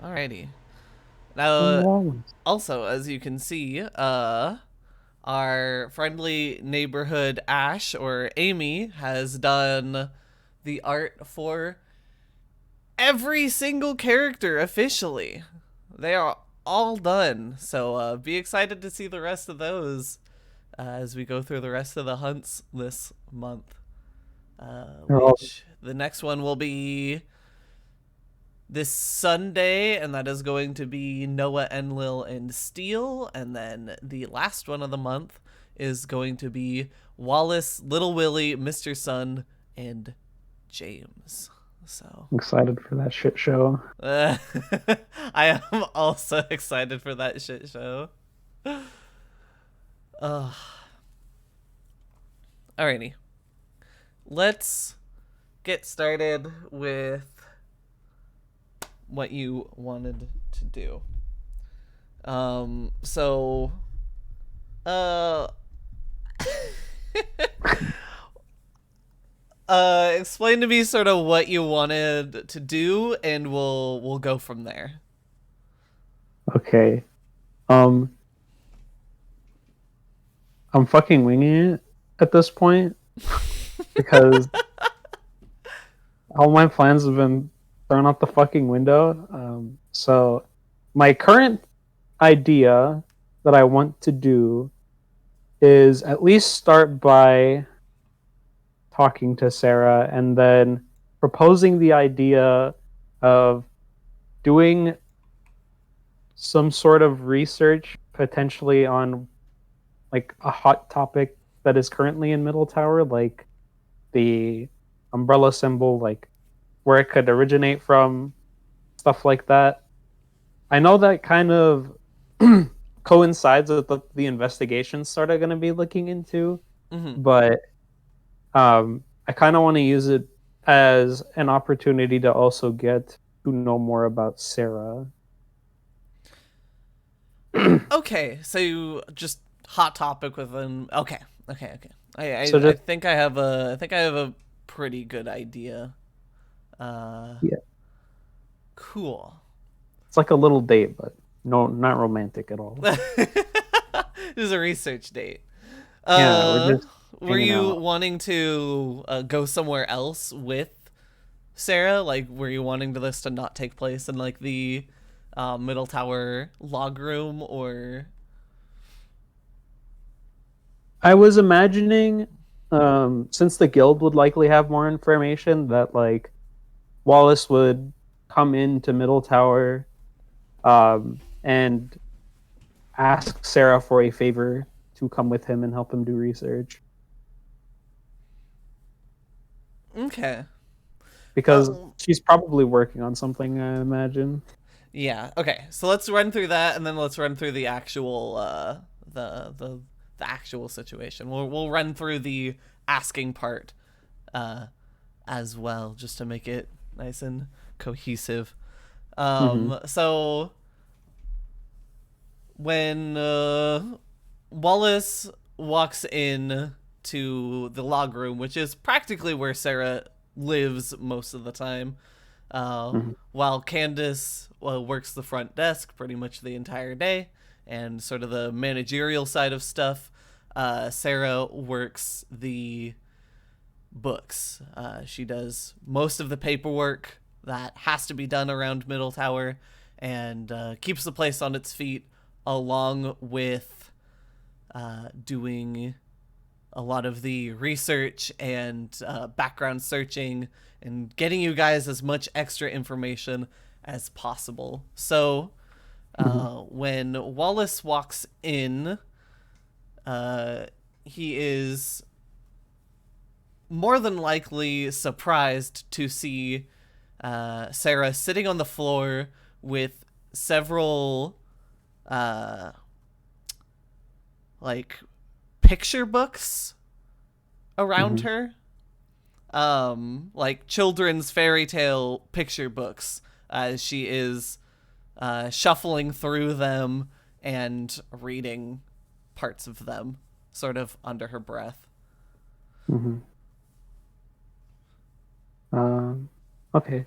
Alrighty. Young Now, Wallace. also, as you can see, our friendly neighborhood Ash or Amy has done the art for every single character officially. They are all done. So be excited to see the rest of those as we go through the rest of the hunts this month. They're all Which the next one will be this Sunday, and that is going to be Noah, Enlil, and Steele. And then the last one of the month is going to be Wallace, Little Willie, Mr. Sun, and James. So excited for that shit show. uh, I am also excited for that shit show. Uh, Alrighty, let's get started with what you wanted to do. So, uh, explain to me sort of what you wanted to do, and we'll go from there. Okay. Um, I'm fucking winging it at this point because all my plans have been thrown out the fucking window. So my current idea that I want to do is at least start by talking to Sarah and then proposing the idea of doing some sort of research potentially on like a hot topic that is currently in Middle Tower, like the umbrella symbol, like where it could originate from, stuff like that. I know that kind of coincides with the investigations sort of going to be looking into, Mm-hmm. but I kind of want to use it as an opportunity to also get to know more about Sarah. Okay, so you just hot topic with them. Okay, okay. So I just think I have a pretty good idea. Uh, yeah, cool. it's like a little date, but no, not romantic at all. This is a research date. Yeah, we're Uh, just were hanging you out. wanting to go somewhere else with Sarah? Like, were you wanting this to not take place in like the middle tower log room, or? I was imagining, since the guild would likely have more information, that like Wallace would come into Middle Tower, and ask Sarah for a favor to come with him and help him do research Okay. because Uh, she's probably working on something. I imagine. yeah. Okay. So let's run through that, and then let's run through the actual the actual situation. We'll run through the asking part uh, as well, just to make it nice and cohesive. Mm-hmm. So when Wallace walks in to the log room, which is practically where Sarah lives most of the time, Mm-hmm. while Candace works the front desk pretty much the entire day and sort of the managerial side of stuff. Sarah works the books. She does most of the paperwork that has to be done around Middle Tower and keeps the place on its feet, along with doing a lot of the research and background searching and getting you guys as much extra information as possible. So Mm-hmm. when Wallace walks in, he is more than likely surprised to see Sarah sitting on the floor with several uh, like picture books around Mm-hmm. her, like children's fairy tale picture books, as she is shuffling through them and reading parts of them, sort of under her breath. Mm-hmm. Um, okay.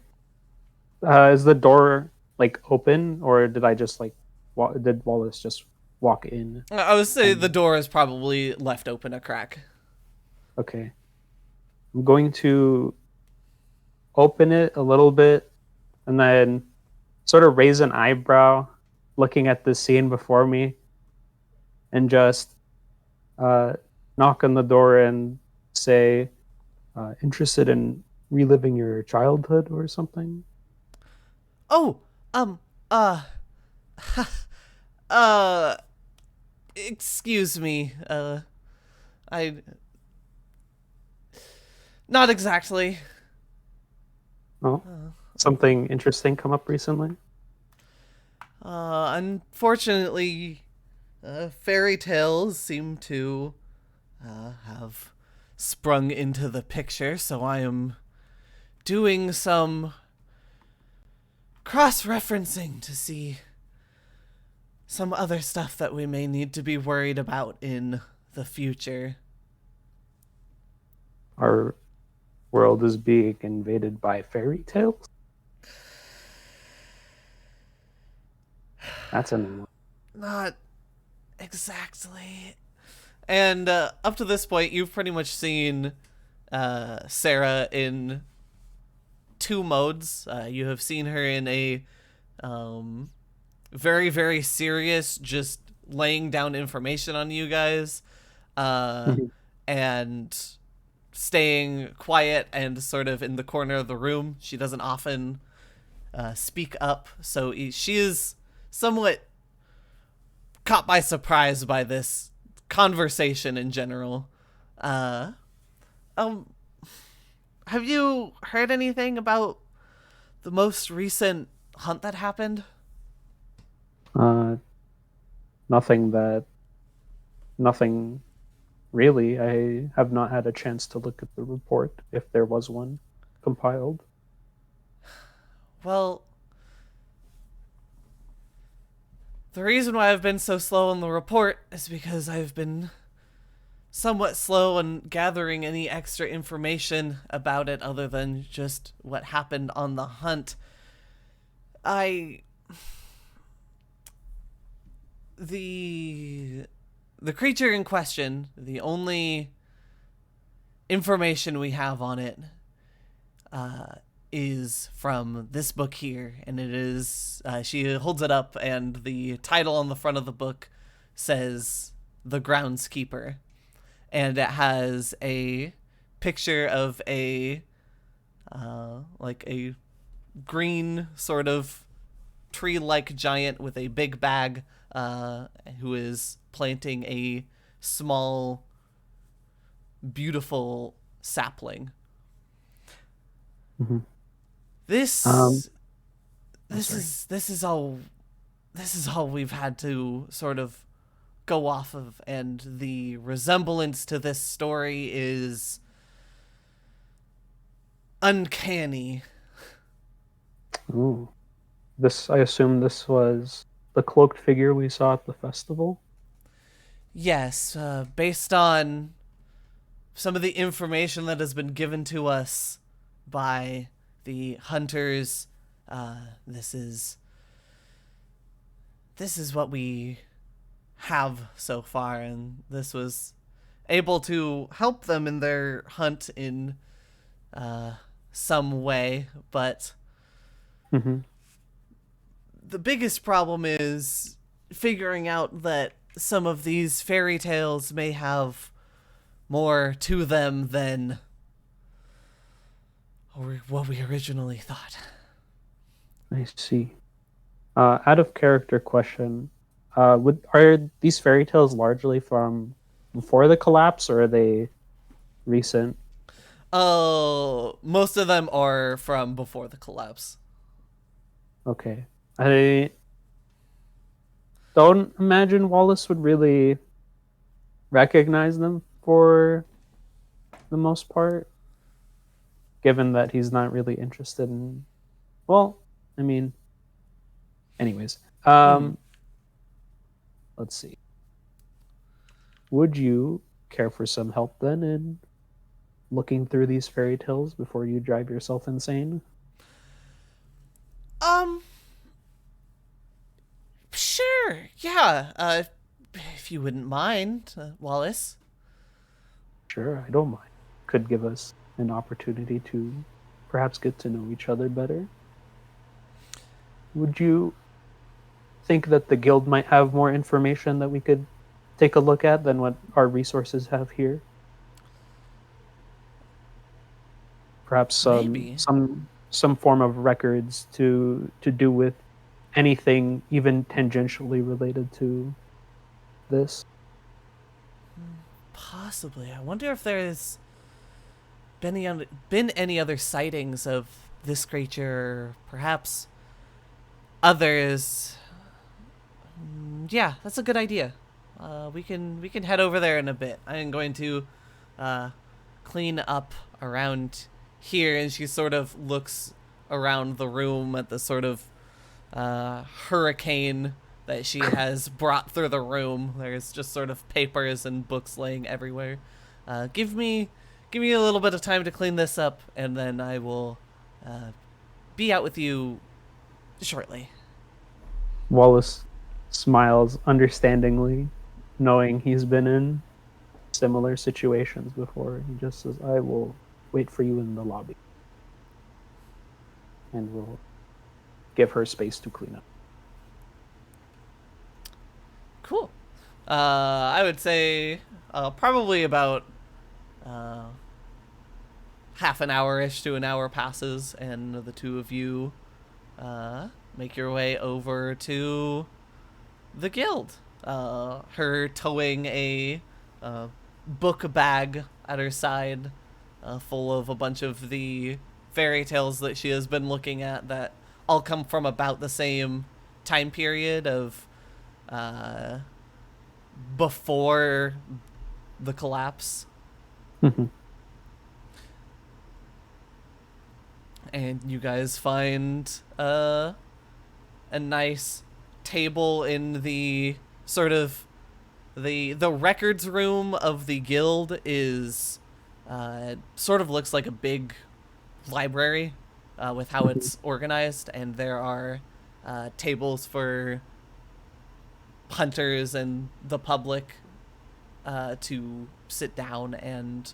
Is the door? like open, or did I just like did Wallace just walk in? I would say the And door is probably left open a crack. okay, I'm going to open it a little bit and then sort of raise an eyebrow, looking at the scene before me, and just uh, knock on the door and say, "Interested in reliving your childhood or something?" Oh, uh, uh, excuse me. I not exactly. Oh, something interesting come up recently? Unfortunately, fairy tales seem to have sprung into the picture, so I am doing some cross referencing to see some other stuff that we may need to be worried about in the future. Our world is being invaded by fairy tales? That's a new one. Not exactly. And up to this point, you've pretty much seen Sarah in two modes. You have seen her in a um, very, very serious, just laying down information on you guys, uh, Mhm. and staying quiet and sort of in the corner of the room. She doesn't often speak up, so she is somewhat caught by surprise by this conversation in general. Uh, um, have you heard anything about the most recent hunt that happened? Uh, nothing that, nothing really. I have not had a chance to look at the report, if there was one compiled. Well, the reason why I've been so slow on the report is because I've been somewhat slow on gathering any extra information about it other than just what happened on the hunt. I the the creature in question, the only information we have on it uh, is from this book here, and it is she holds it up, and the title on the front of the book says "The Groundskeeper," and it has a picture of a like a green sort of tree-like giant with a big bag, who is planting a small, beautiful sapling. Mm-hmm. Um, This oh, this sorry. is this is all this is all we've had to sort of go off of, and the resemblance to this story is uncanny. Ooh. This, I assume this was the cloaked figure we saw at the festival. Yes, based on some of the information that has been given to us by the hunters, uh, this is this is what we have so far, and this was able to help them in their hunt in uh, some way. But Mm-hmm. the biggest problem is figuring out that some of these fairy tales may have more to them than what we originally thought. I see. Out of character question, would are these fairy tales largely from before the collapse, or are they recent? Oh, most of them are from before the collapse. Okay. I don't imagine Wallace would really recognize them for the most part, given that he's not really interested in. Well, I mean, anyways. Mm-hmm. Let's see. Would you care for some help then in looking through these fairy tales before you drive yourself insane? Um, Yeah, if you wouldn't mind, Wallace. Sure, I don't mind. Could give us an opportunity to perhaps get to know each other better. Would you think that the guild might have more information that we could take a look at than what our resources have here? Perhaps Maybe. some form of records to do with anything even tangentially related to this. Possibly. I wonder if there's been any other sightings of this creature, perhaps others. Yeah, that's a good idea. We can head over there in a bit. I am going to uh, clean up around here, and she sort of looks around the room at the sort of hurricane that she has brought through the room. There's just sort of papers and books laying everywhere. Give me a little bit of time to clean this up, and then I will be out with you shortly. Wallace smiles understandingly, knowing he's been in similar situations before. He just says, I will wait for you in the lobby. And will give her space to clean up. Cool. I would say probably about uh, half an hour ish to an hour passes, and the two of you make your way over to the guild. Her towing a book bag at her side, full of a bunch of the fairy tales that she has been looking at that all come from about the same time period of uh, before the collapse. And you guys find a nice table in the sort of the records room of the guild is sort of looks like a big library with how it's organized, and there are tables for hunters and the public to sit down and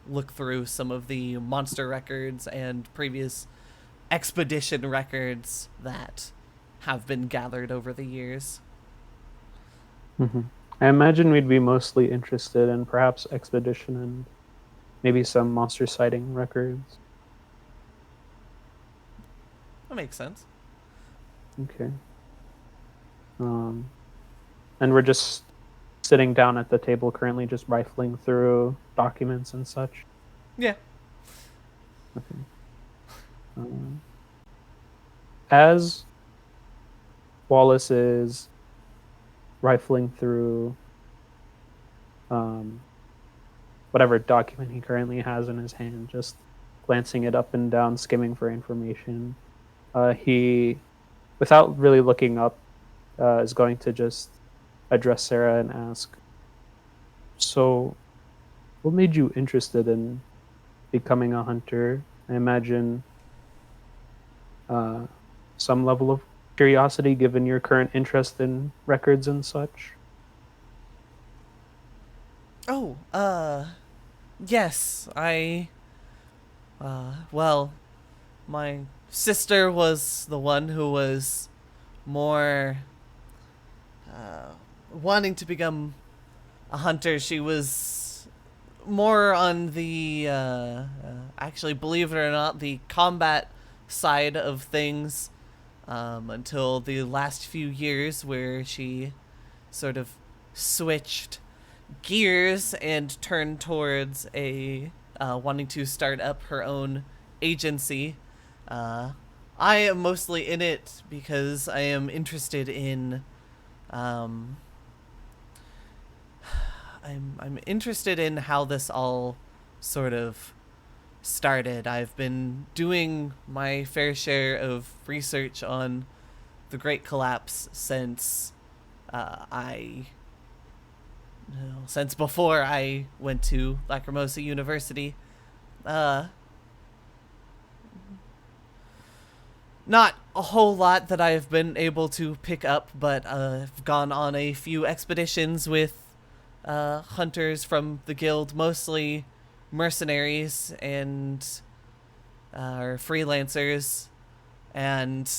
look through some of the monster records and previous expedition records that have been gathered over the years. I imagine we'd be mostly interested in perhaps expedition and maybe some monster sighting records. That makes sense. Okay. And we're just sitting down at the table currently, just rifling through documents and such. Yeah. Okay. As Wallace is rifling through whatever document he currently has in his hand, just glancing it up and down, skimming for information, he, without really looking up, is going to just address Sarah and ask, so what made you interested in becoming a hunter? I imagine some level of curiosity given your current interest in records and such. Oh, yes, well, my sister was the one who was more, wanting to become a hunter. She was more on the, actually, believe it or not, the combat side of things, until the last few years where she sort of switched gears and turned towards a wanting to start up her own agency. I am mostly in it because I am interested in I'm interested in how this all sort of started. I've been doing my fair share of research on the Great Collapse since since before I went to Lacrimosa University. Uh, Not a whole lot that I've been able to pick up, but I've gone on a few expeditions with hunters from the guild, mostly mercenaries and or freelancers, and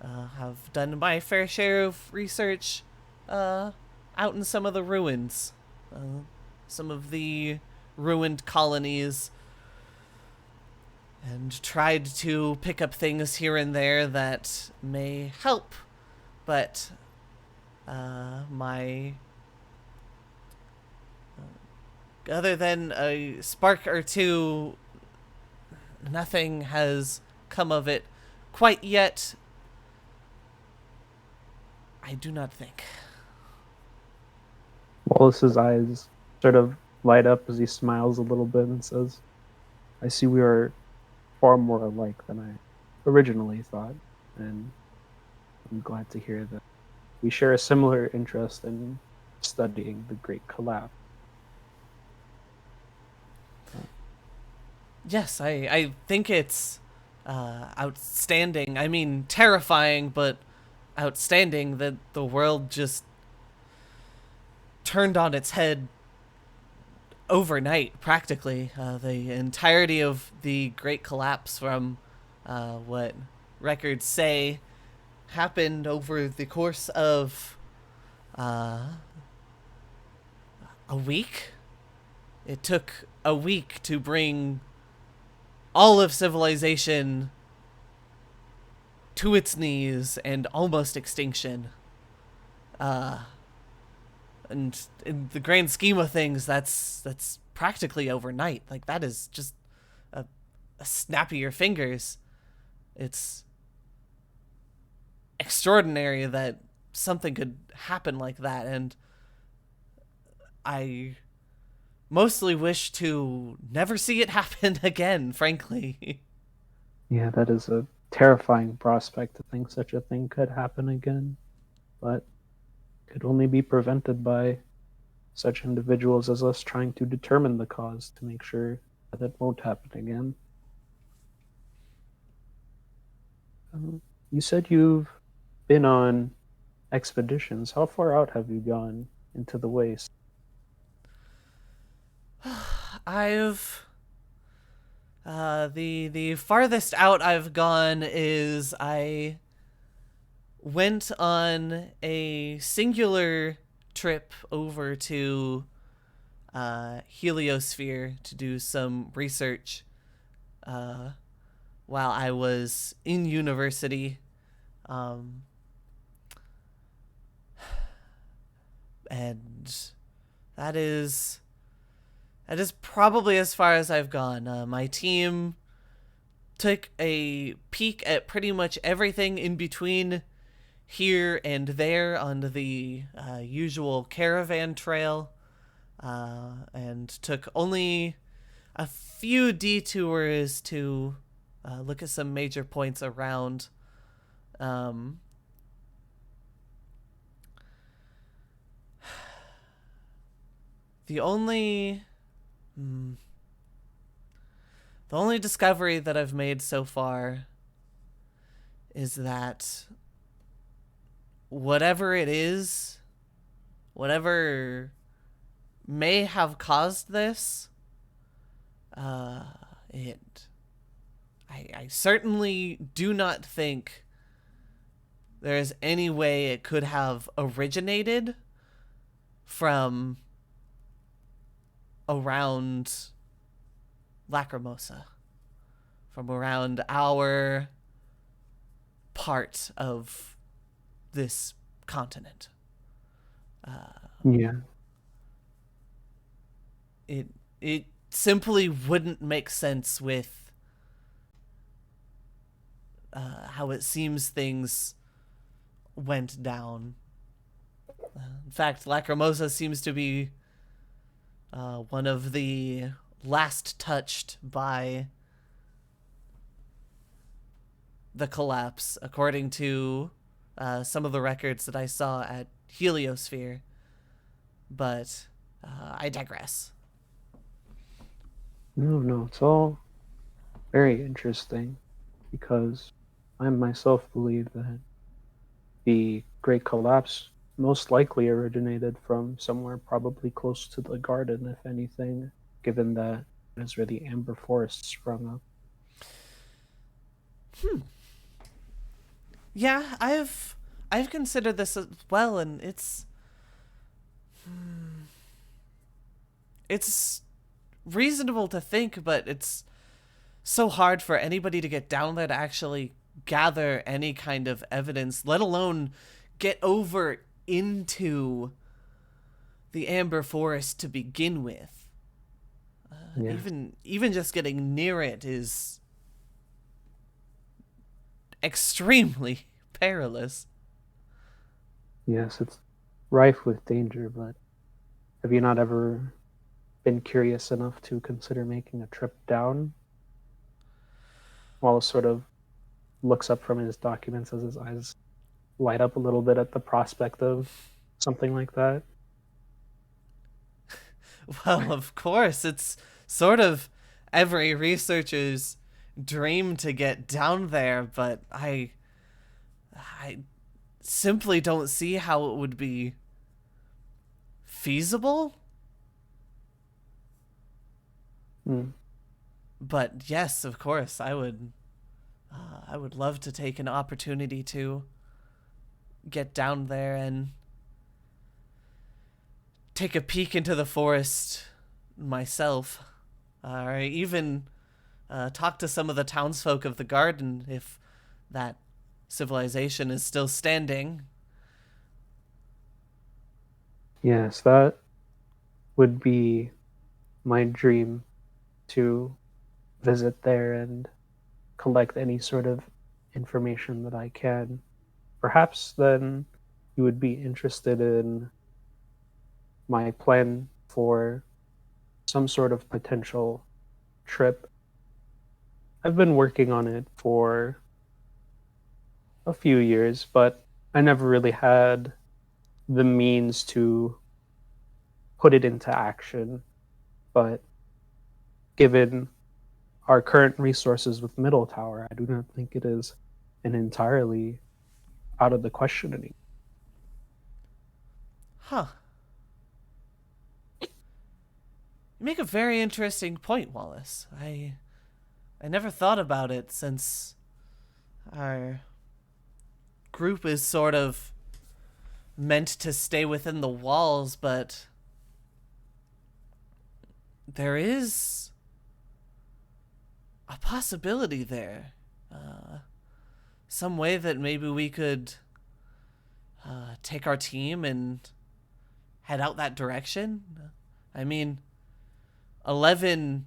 have done my fair share of research uh, out in some of the ruins, uh, some of the ruined colonies, and tried to pick up things here and there that may help. But my other than a spark or two, nothing has come of it quite yet. I do not think. Wallace's eyes sort of light up as he smiles a little bit and says, I see we are far more alike than I originally thought, and I'm glad to hear that we share a similar interest in studying the Great Collapse. Yes, I think it's outstanding. I mean, terrifying, but outstanding that the world just turned on its head overnight, practically. The entirety of the Great Collapse, from what records say, happened over the course of a week. It took a week to bring all of civilization to its knees and almost extinction. Uh, and in the grand scheme of things, that's practically overnight. Like, that is just a snap of your fingers. It's extraordinary that something could happen like that, and I mostly wish to never see it happen again, frankly. Yeah, that is a terrifying prospect to think such a thing could happen again, but could only be prevented by such individuals as us trying to determine the cause to make sure that it won't happen again. You said you've been on expeditions. How far out have you gone into the waste? I've the farthest out I've gone is I went on a singular trip over to Heliosphere to do some research uh, while I was in university. Um, and that is that is probably as far as I've gone. My team took a peek at pretty much everything in between here and there on the usual caravan trail, and took only a few detours to look at some major points around. Um, the only hmm, the only discovery that I've made so far is that whatever it is, whatever may have caused this, uh, it. I certainly do not think there is any way it could have originated from around Lacrimosa, from around our part of this continent. Yeah, It it simply wouldn't make sense with how it seems things went down. In fact, Lacrimosa seems to be one of the last touched by the collapse, according to some of the records that I saw at Heliosphere. But I digress. no, it's all very interesting because I myself believe that the Great Collapse most likely originated from somewhere probably close to the garden, if anything, given that is where the amber forest sprung up. Yeah, I've considered this as well, and it's reasonable to think, but it's so hard for anybody to get down there to actually gather any kind of evidence, let alone get over into the amber forest to begin with. Yeah. Even just getting near it is extremely perilous. Yes, it's rife with danger, but have you not ever been curious enough to consider making a trip down? Wallace sort of looks up from his documents as his eyes light up a little bit at the prospect of something like that. Well, of course, it's sort of every researcher's dream to get down there, but I simply don't see how it would be feasible. Mm. But yes, of course, I would love to take an opportunity to get down there and take a peek into the forest myself, or even talk to some of the townsfolk of the garden if that civilization is still standing. Yes, that would be my dream to visit there and collect any sort of information that I can. Perhaps then you would be interested in my plan for some sort of potential trip. I've been working on it for a few years, but I never really had the means to put it into action. But given our current resources with Middle Tower, I do not think it is an entirely out of the question anymore. Huh. You make a very interesting point, Wallace. I never thought about it since our group is sort of meant to stay within the walls, but there is a possibility there. Uh, some way that maybe we could take our team and head out that direction. I mean, 11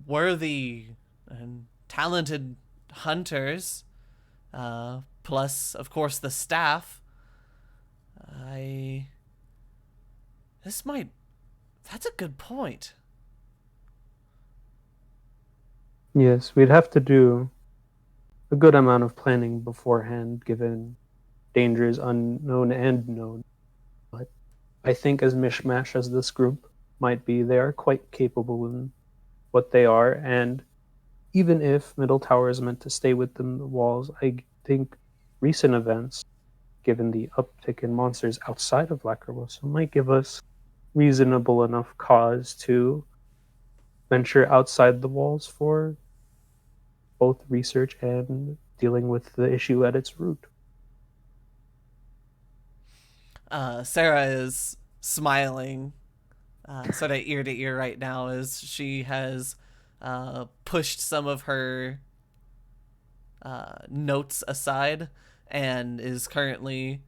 worthy and talented hunters, plus, of course, the staff. I. This might. That's a good point. Yes, we'd have to do a good amount of planning beforehand, given dangers unknown and known. But I think, as mishmash as this group might be, they are quite capable in what they are. And even if Middle Tower is meant to stay within the walls, I think recent events, given the uptick in monsters outside of Lacrimosa, might give us reasonable enough cause to venture outside the walls for both research and dealing with the issue at its root. Sarah is smiling, sort of ear to ear right now, as she has pushed some of her notes aside and is currently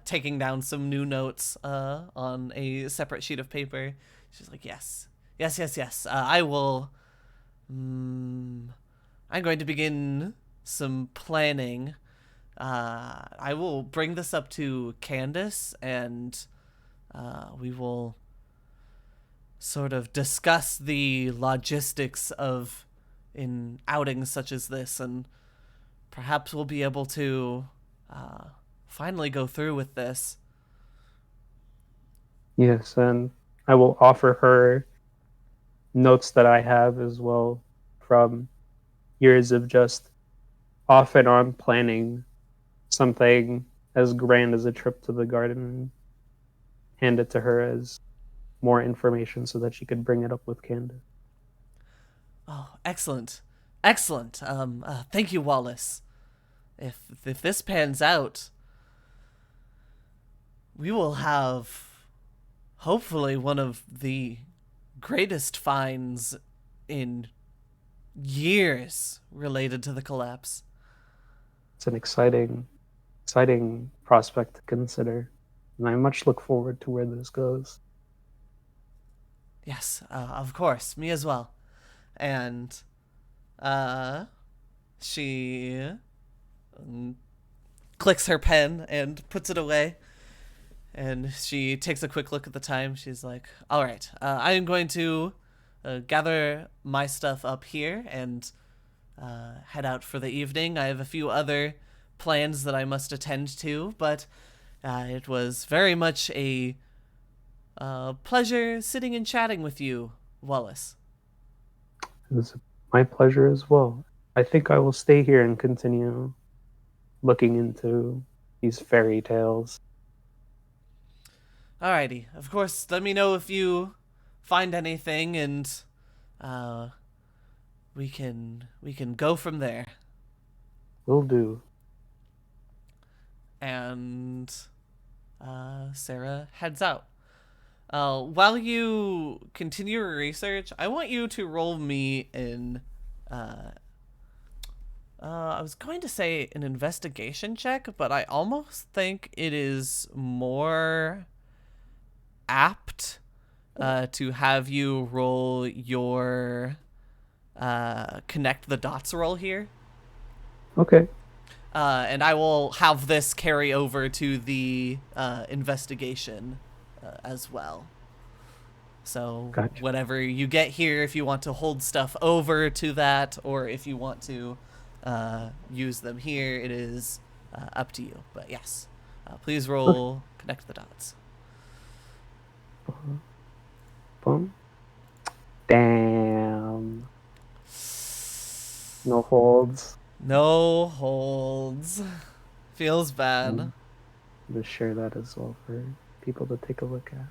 taking down some new notes on a separate sheet of paper. She's like, yes, yes, yes, yes. I will. I'm going to begin some planning. I will bring this up to Candace, and we will sort of discuss the logistics of in outings such as this, and perhaps we'll be able to uh, finally go through with this. Yes, and I will offer her notes that I have as well from years of just off and on planning something as grand as a trip to the garden and hand it to her as more information so that she could bring it up with Candace. Oh, excellent. Excellent. Thank you, Wallace. If this pans out, we will have hopefully one of the greatest finds in years related to the collapse. It's an exciting prospect to consider, and I much look forward to where this goes. Yes, of course, me as well. And she clicks her pen and puts it away. And she takes a quick look at the time. She's like, all right, I am going to gather my stuff up here and head out for the evening. I have a few other plans that I must attend to, but it was very much a pleasure sitting and chatting with you, Wallace. It was my pleasure as well. I think I will stay here and continue looking into these fairy tales. Alrighty. Of course, let me know if you find anything, and we can go from there. Will do. And Sarah heads out. While you continue your research, I want you to roll me in. I was going to say an investigation check, but I almost think it is more apt to have you roll your connect the dots roll here. Okay. And I will have this carry over to the investigation as well. So Gotcha. whatever you get here, if you want to hold stuff over to that, or if you want to use them here, it is up to you. But yes, please roll connect the dots. Boom. Damn. No holds. No holds. Feels bad. Just share that as well for people to take a look at.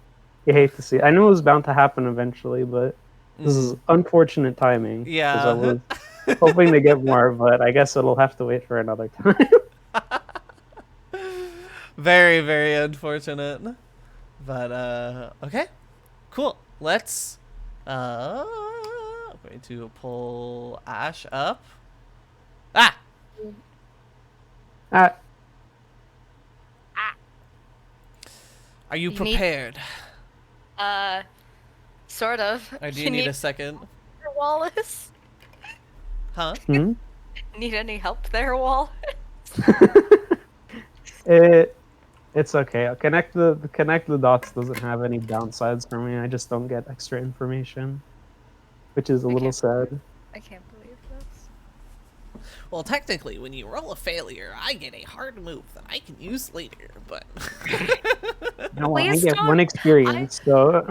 You hate to see. I knew it was bound to happen eventually, but this is unfortunate timing. Yeah. Because I was hoping to get more, but I guess it'll have to wait for another time. Very, very unfortunate. But okay. Cool. Let's I'm going to pull Ash up. Ah! Are you prepared? Sort of. Or do you need a second? Wallace? Huh? Need any help there, Wallace? It's okay. Connect the dots doesn't have any downsides for me. I just don't get extra information, which is a little sad. I can't believe this. Well, technically, when you roll a failure, I get a hard move that I can use later, but... No, I get one experience, so...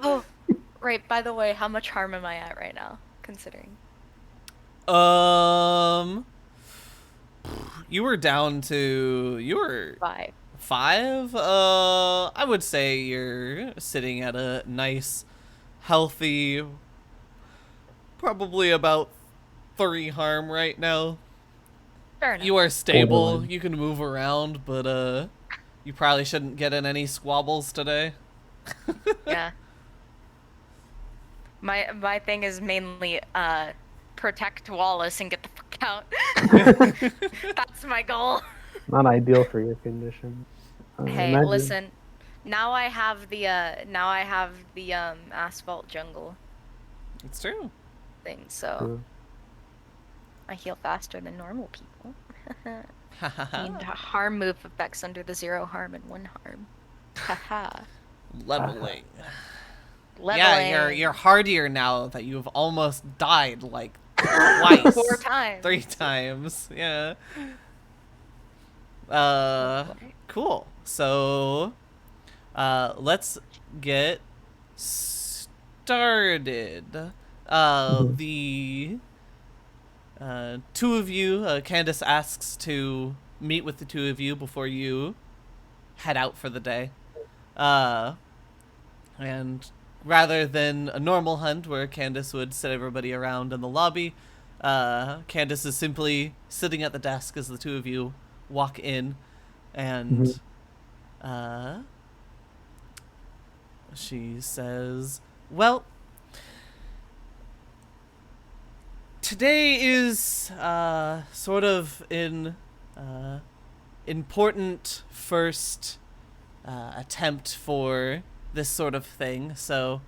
Oh, right, by the way, how much harm am I at right now, considering? You were down to... You were... 5. 5? I would say you're sitting at a nice, healthy... Probably about 3 harm right now. Fair enough. You are stable. You can move around, but you probably shouldn't get in any squabbles today. Yeah. My thing is mainly protect Wallace and get the fuck out. That's my goal. Not ideal for your condition. Hey, imagine. listen. Now I have the asphalt jungle It's true. thing, so I heal faster than normal people. And harm move effects under the 0 harm and 1 harm. Haha. Leveling. Leveling. Yeah, you're hardier now that you've almost died like twice. 4 times. 3 times. Yeah. Cool. So let's get started. The two of you, Candace asks to meet with the two of you before you head out for the day. And rather than a normal hunt where Candace would set everybody around in the lobby, Candace is simply sitting at the desk as the two of you walk in, and she says, well, today is sort of an important first attempt for this sort of thing, so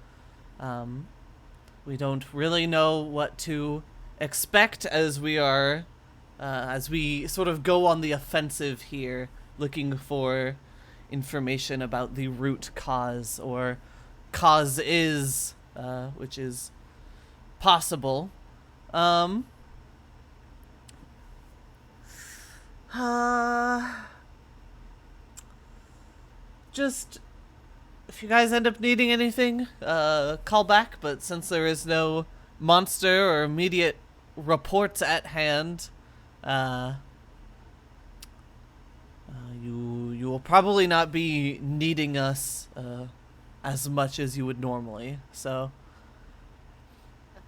we don't really know what to expect as we sort of go on the offensive here, looking for information about the root cause, or causes, which is possible. Just, if you guys end up needing anything, call back, but since there is no monster or immediate reports at hand, you will probably not be needing us as much as you would normally, so...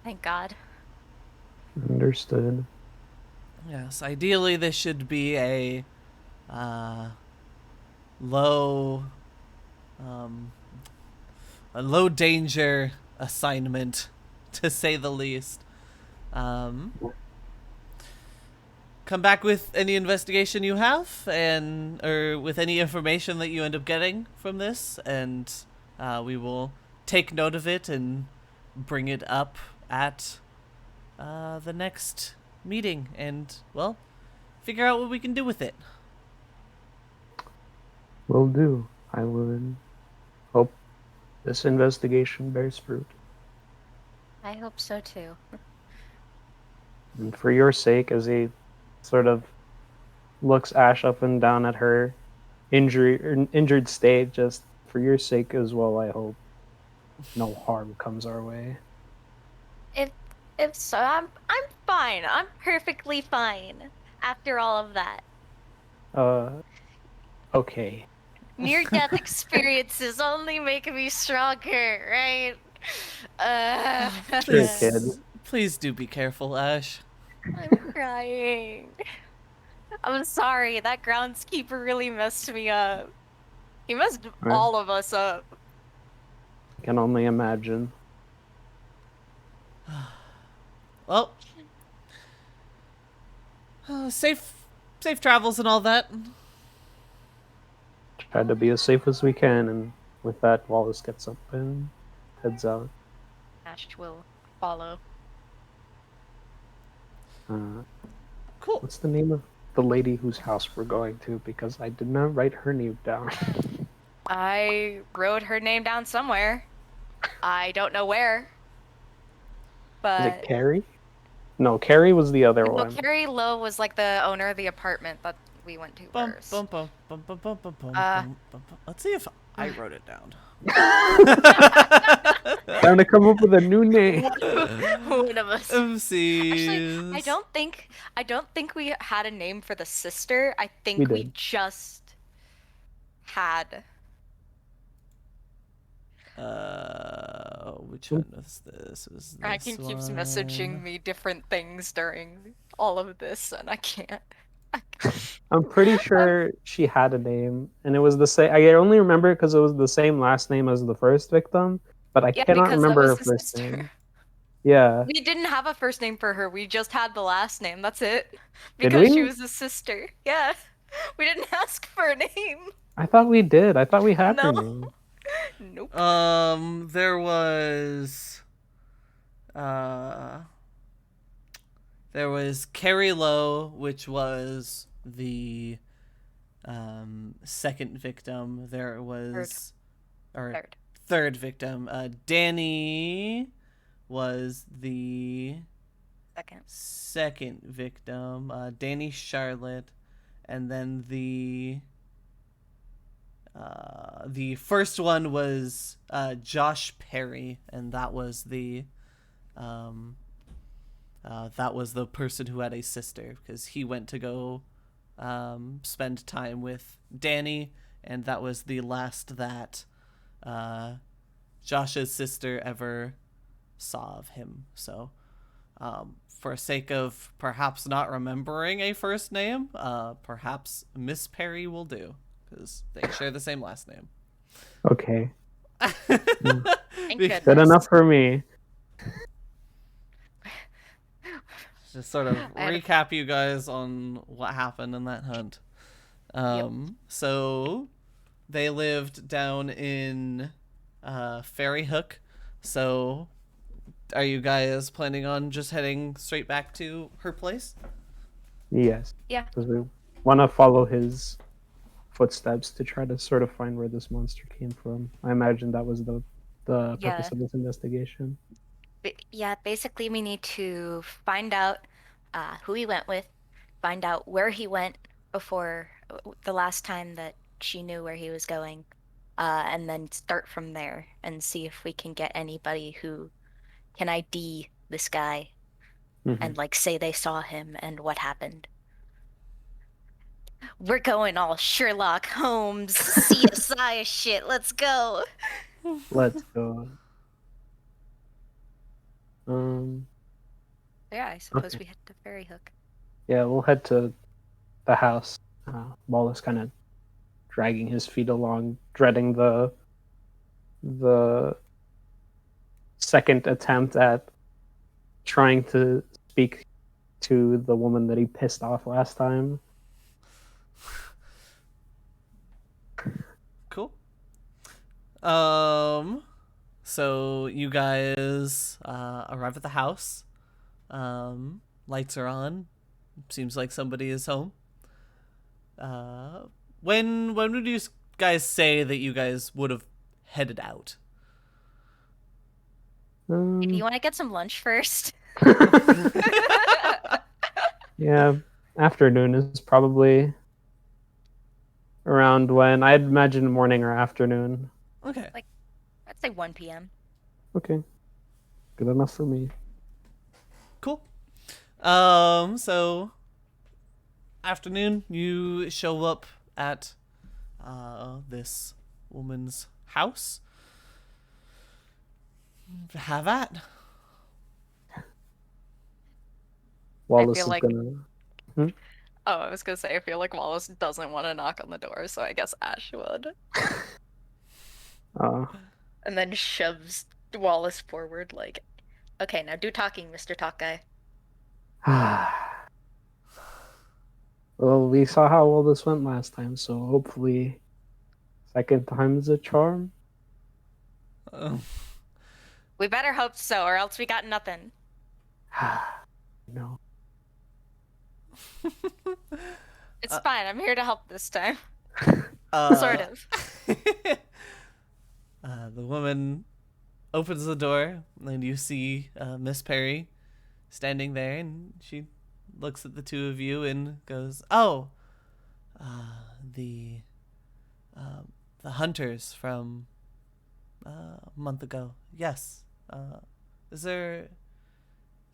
Thank God. Understood. Yes, ideally this should be a low danger assignment, to say the least. Come back with any investigation you have, or with any information that you end up getting from this, and we will take note of it and bring it up at the next meeting, and, well, figure out what we can do with it. Will do. I would hope this investigation bears fruit. I hope so too. And for your sake, as he sort of looks Ash up and down at her injured state, just for your sake as well, I hope no harm comes our way. If so, I'm fine. I'm perfectly fine after all of that. Okay. Near-death experiences only make me stronger, right? Sure, kid. Please do be careful, Ash. I'm crying. I'm sorry, that groundskeeper really messed me up. He messed all of us up. I can only imagine. Well, safe travels and all that. Try to be as safe as we can, and with that, Wallace gets up and heads out. Ash will follow. Cool. What's the name of the lady whose house we're going to? Because I did not write her name down. I wrote her name down somewhere. I don't know where. But... Is it Carrie? No, Carrie was the other one. Carrie Lowe was like the owner of the apartment that we went to first. Let's see if I wrote it down. Trying to come up with a new name. One of us. Oopsies. Actually, I don't think we had a name for the sister. I think we just had. Which one was this? Was this Kraken keeps messaging me different things during all of this, and I can't. I'm pretty sure she had a name, and it was the same. I only remember it because it was the same last name as the first victim, but I cannot remember her first name. Yeah. We didn't have a first name for her. We just had the last name. That's it. Because she was a sister. Yeah. We didn't ask for a name. I thought we did. I thought we had her name. Nope. There was Carrie Lowe, which was the second victim. There was third victim. Danny was the second victim. Danny Charlotte, and then the first one was Josh Perry, and that was the that was the person who had a sister, because he went to go spend time with Danny, and that was the last that Josh's sister ever saw of him. So, for sake of perhaps not remembering a first name, perhaps Miss Perry will do, because they share the same last name. Okay. Thank goodness. Good enough for me. Just sort of recap you guys on what happened in that hunt. So they lived down in Ferry Hook. So are you guys planning on just heading straight back to her place? Yes. Yeah. Because we want to follow his footsteps to try to sort of find where this monster came from. I imagine that was the purpose of this investigation. Yeah, basically we need to find out who he went with, find out where he went before the last time that she knew where he was going, and then start from there and see if we can get anybody who can ID this guy and like say they saw him and what happened. We're going all Sherlock Holmes, CSI shit. Let's go. Let's go. Yeah, I suppose Okay. we head to Ferry Hook. Yeah, we'll head to the house. Wallace kind of dragging his feet along, dreading the second attempt at trying to speak to the woman that he pissed off last time. Cool. So you guys arrive at the house. Lights are on. Seems like somebody is home. When would you guys say that you guys would have headed out? If you want to get some lunch first. Yeah, afternoon is probably around when I'd imagine morning or afternoon. Okay. Like, I'd say 1 p.m. Okay, good enough for me. Cool. So afternoon, you show up at this woman's house. Have at. Wallace feel is like- gonna. Oh, I was gonna say, I feel like Wallace doesn't want to knock on the door, so I guess Ash would. And then shoves Wallace forward, like, okay, now do talking, Mr. Talk Guy. Well, we saw how well this went last time, so hopefully, second time's a charm. We better hope so, or else we got nothing. No. It's fine, I'm here to help this time. Sort of. The woman opens the door, and you see Miss Perry standing there, and she looks at the two of you and goes, "Oh, the hunters from a month ago. Yes. Is there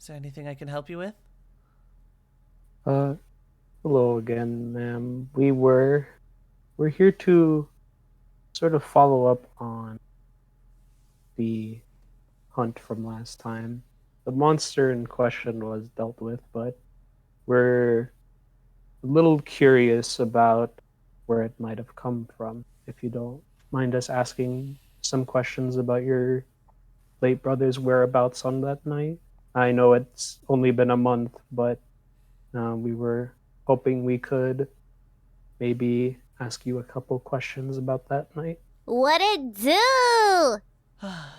anything I can help you with?" Hello again, ma'am. We're here to sort of follow up on the hunt from last time. The monster in question was dealt with, but we're a little curious about where it might have come from. If you don't mind us asking some questions about your late brother's whereabouts on that night. I know it's only been a month, but we were hoping we could maybe ask you a couple questions about that night. What it do?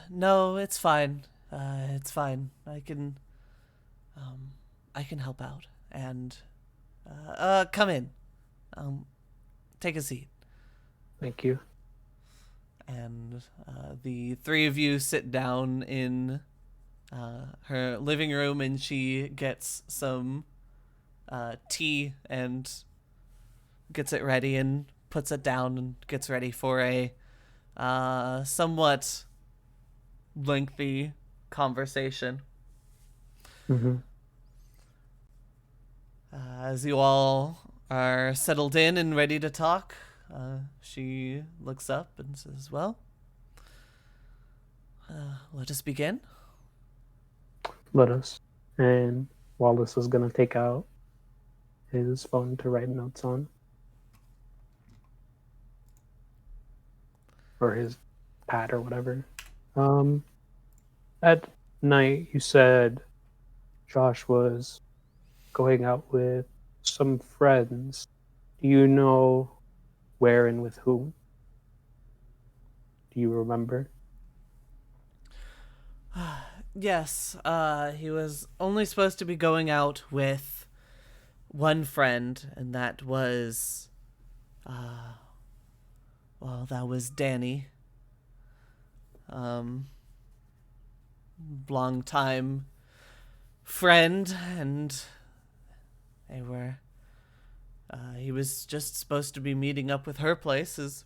No, it's fine. It's fine. I can help out. And come in. Take a seat. Thank you. And the three of you sit down in her living room, and she gets some tea and gets it ready and puts it down and gets ready for a somewhat lengthy conversation. Mm-hmm. As you all are settled in and ready to talk, she looks up and says, well, let us begin. Let us. And Wallace is gonna take out his phone to write notes on. Or his pad or whatever. At night, you said Josh was going out with some friends. Do you know where and with whom? Do you remember? Yes, he was only supposed to be going out with one friend, and that was, that was Danny. Long time friend, and they were, he was just supposed to be meeting up with her place,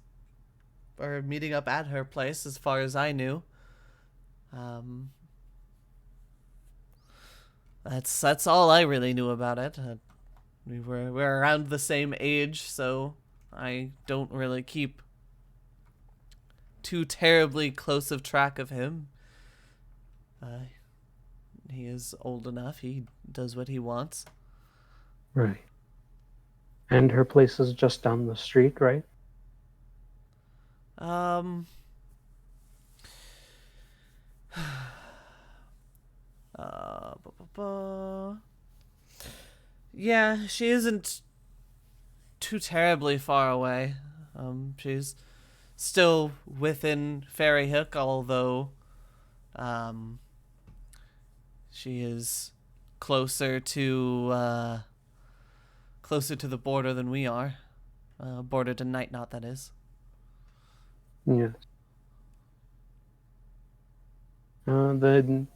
or meeting up at her place, as far as I knew. That's all I really knew about it. We're around the same age, so I don't really keep too terribly close of track of him. He is old enough. He does what he wants. Right. And her place is just down the street, right? Yeah, she isn't too terribly far away. She's still within Fairy Hook, although, she is closer to the border than we are. Border to Night Knot, that is. Yes. Then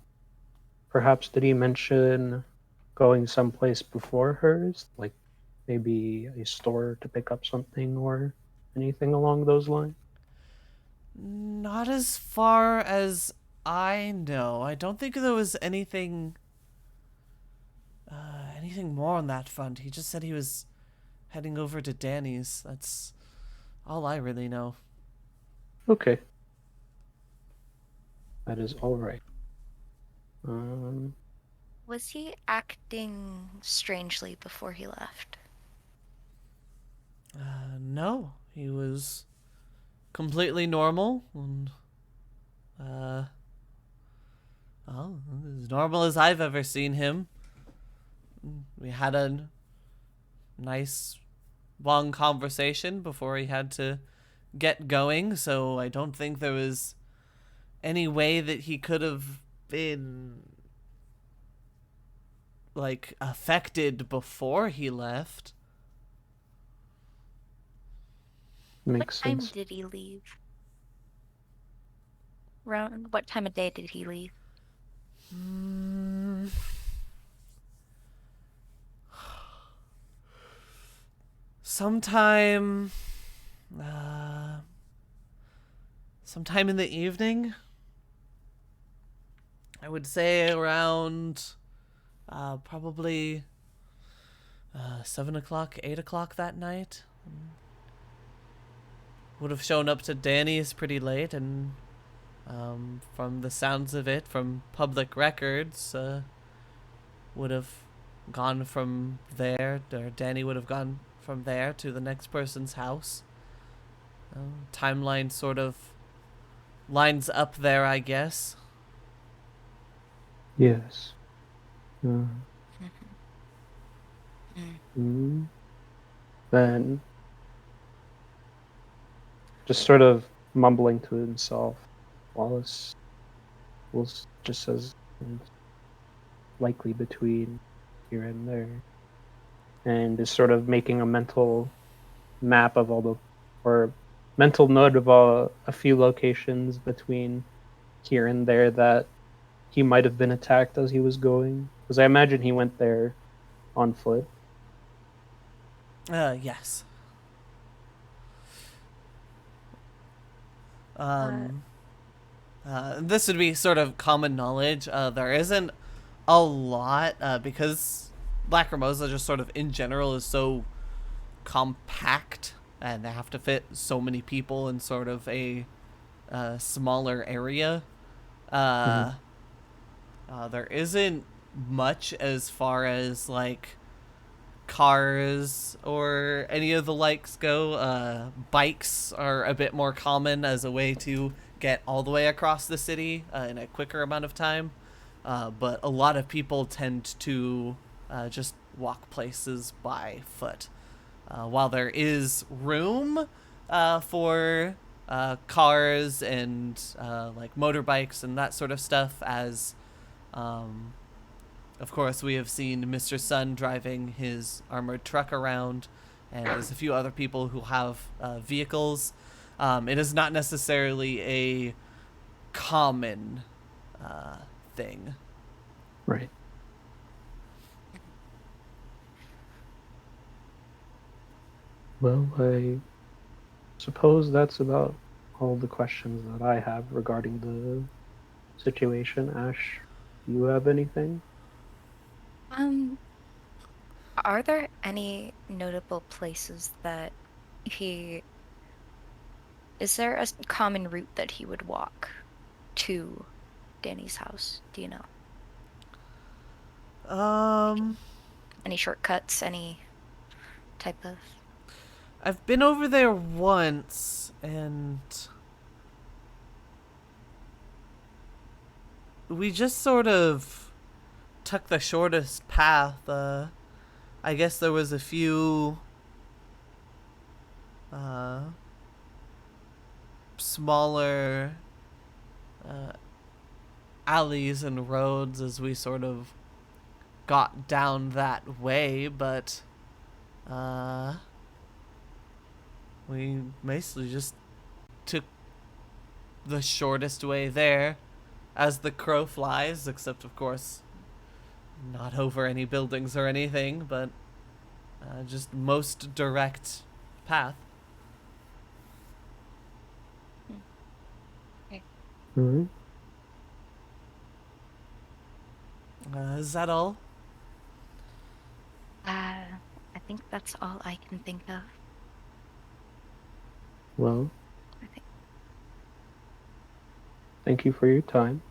perhaps did he mention going someplace before hers? Like maybe a store to pick up something or anything along those lines? Not as far as I know. I don't think there was anything more on that front. He just said he was heading over to Danny's. That's all I really know. Okay. That is all right. Was he acting strangely before he left? No, he was completely normal and as normal as I've ever seen him. We had a nice long conversation before he had to get going, so I don't think there was any way that he could have been like affected before he left. Makes What time sense. did he leave? Around what time of day did he leave? Sometime in the evening. I would say around probably 7 o'clock, 8 o'clock that night. Would have shown up to Danny's pretty late, and from the sounds of it, from public records, would have gone from there, or Danny would have gone from there to the next person's house. Timeline sort of lines up there, I guess. Yes. Then, just sort of mumbling to himself, Wallace just says likely between here and there, and is sort of making a mental map of all the, or mental note of a few locations between here and there that he might have been attacked as he was going. Because I imagine he went there on foot. Yes. This would be sort of common knowledge. There isn't a lot because Lacrimosa just sort of in general is so compact, and they have to fit so many people in sort of a smaller area. There isn't much as far as like cars or any of the likes go. Bikes are a bit more common as a way to get all the way across the city in a quicker amount of time. But a lot of people tend to just walk places by foot. While there is room for cars and like motorbikes and that sort of stuff, as of course we have seen Mr. Sun driving his armored truck around, and there's a few other people who have vehicles. It is not necessarily a common thing. Right. Well, I suppose that's about all the questions that I have regarding the situation. Ash, do you have anything? Are there any notable places that he... Is there a common route that he would walk to Danny's house? Do you know? Any shortcuts? Any type of... I've been over there once, and we just sort of took the shortest path. I guess there was a few smaller alleys and roads as we sort of got down that way, but we basically just took the shortest way there as the crow flies, except of course not over any buildings or anything, but just most direct path. Mm-hmm. Is that all? I think that's all I can think of. Well, I think... thank you for your time,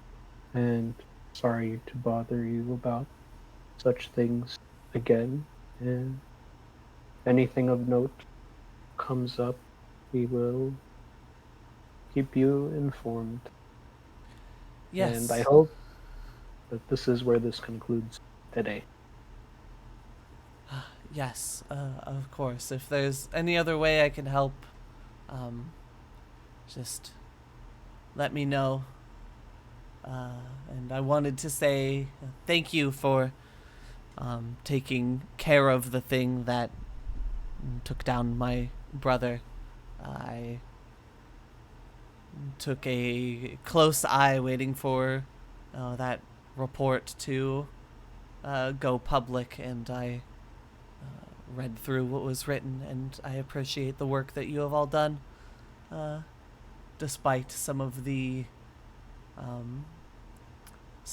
and sorry to bother you about such things again. And anything of note comes up, we will keep you informed. Yes. And I hope that this is where this concludes today. Yes, of course. If there's any other way I can help, just let me know. And I wanted to say thank you for taking care of the thing that took down my brother. I took a close eye waiting for that report to go public, and I read through what was written, and I appreciate the work that you have all done, despite some of the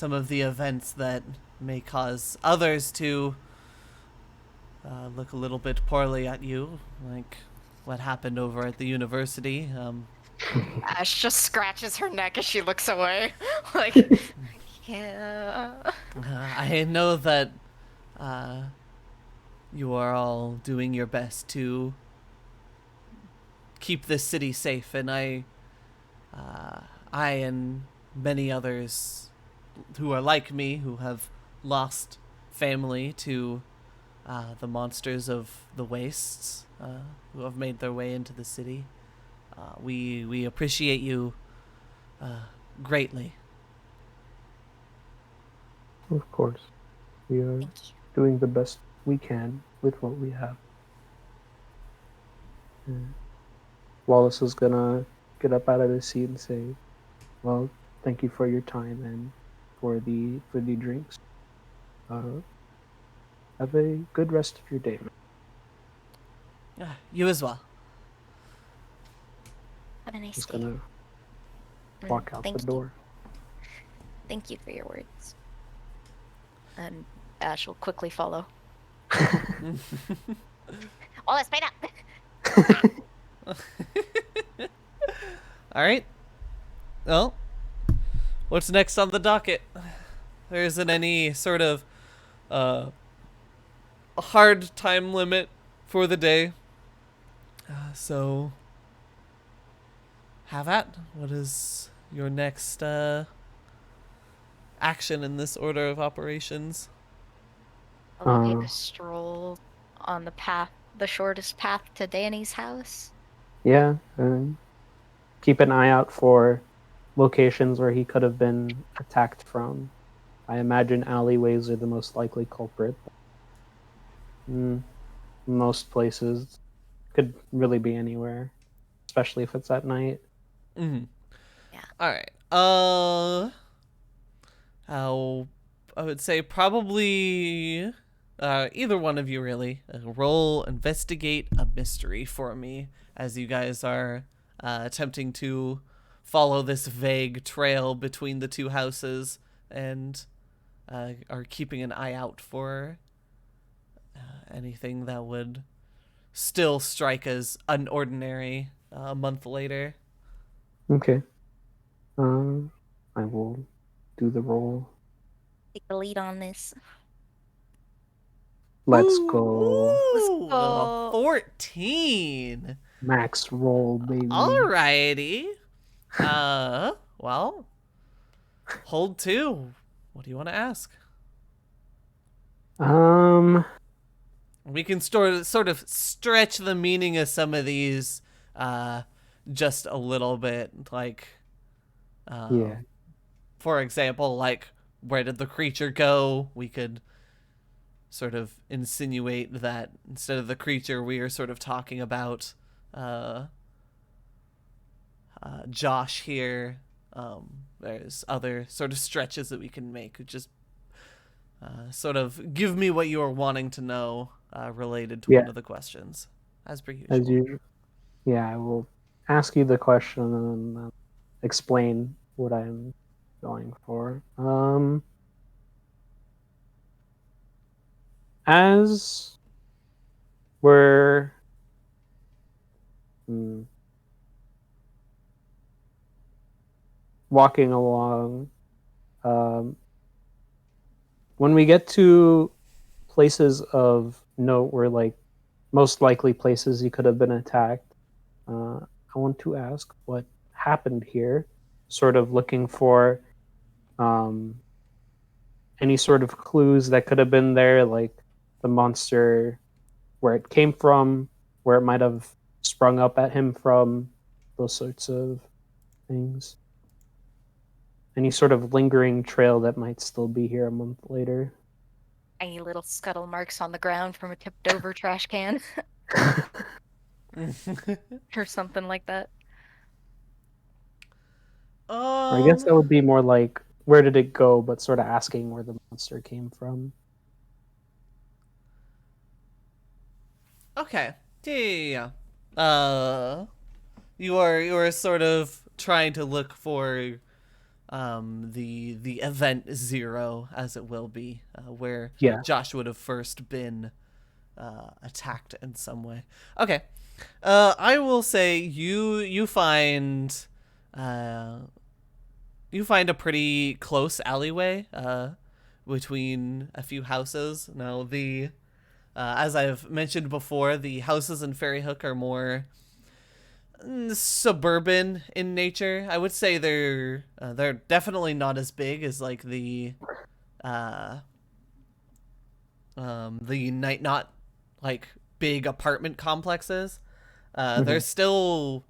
events that may cause others to look a little bit poorly at you, like what happened over at the university. Ash just scratches her neck as she looks away. Like, yeah. I know that you are all doing your best to keep this city safe, and I and many others who are like me, who have lost family to the monsters of the wastes, who have made their way into the city. We appreciate you greatly. Of course, we are doing the best we can with what we have. Wallace is gonna get up out of his seat and say, well, thank you for your time and for the drinks. Have a good rest of your day, man. You as well. Have a nice He's day. gonna walk out the door. Thank you for your words. And Ash will quickly follow. Oh, let's fight up. All right. Well, what's next on the docket? There isn't any sort of hard time limit for the day. So, have at. What is your next action in this order of operations? I'll take a stroll on the path, the shortest path to Danny's house. Yeah. Keep an eye out for locations where he could have been attacked from. I imagine alleyways are the most likely culprit. Most places could really be anywhere, especially if it's at night. Mm-hmm. Yeah. All right. I would say probably either one of you really roll investigate a mystery for me as you guys are attempting to follow this vague trail between the two houses and are keeping an eye out for anything that would still strike as unordinary a month later. Okay. I will do the roll. Take the lead on this. Let's go. Let's Ooh, go. 14. Max roll, baby. Alrighty. Well, hold two. What do you want to ask? We can sort of stretch the meaning of some of these just a little bit. Like, Yeah. for example, like, where did the creature go? We could sort of insinuate that instead of the creature, we are sort of talking about Josh here. There's other sort of stretches that we can make. Just sort of give me what you are wanting to know related to one of the questions, as per usual. As usual. Yeah, I will ask you the question and then explain what I'm going for. As we're walking along, when we get to places of note where, like, most likely places you could have been attacked, I want to ask what happened here, sort of looking for any sort of clues that could have been there, like the monster, where it came from, where it might have sprung up at him from, those sorts of things. Any sort of lingering trail that might still be here a month later. Tiny little scuttle marks on the ground from a tipped over trash can or something like that. I guess that would be more like, where did it go, but sort of asking where the monster came from. Okay. Yeah. You are sort of trying to look for the event zero, as it will be, where Josh would have first been attacked in some way. Okay. I will say you find a pretty close alleyway between a few houses. Now as I've mentioned before, the houses in Fairy Hook are more suburban in nature. I would say they're definitely not as big as like the Night Knot, like, big apartment complexes. There's still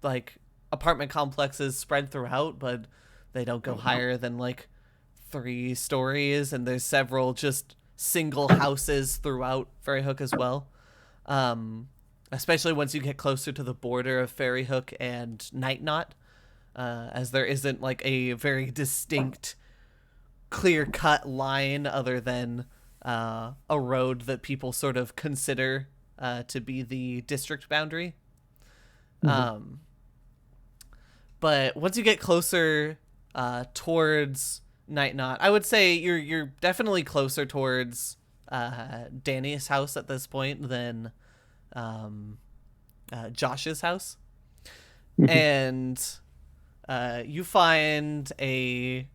like apartment complexes spread throughout, but they don't go higher than like 3 stories, and there's several just single houses throughout Fairy Hook as well. Especially once you get closer to the border of Fairy Hook and Night Knot, as there isn't like a very distinct, clear-cut line other than a road that people sort of consider to be the district boundary. But once you get closer towards Night Knot, I would say you're definitely closer towards Danny's house at this point than Josh's house. And you find a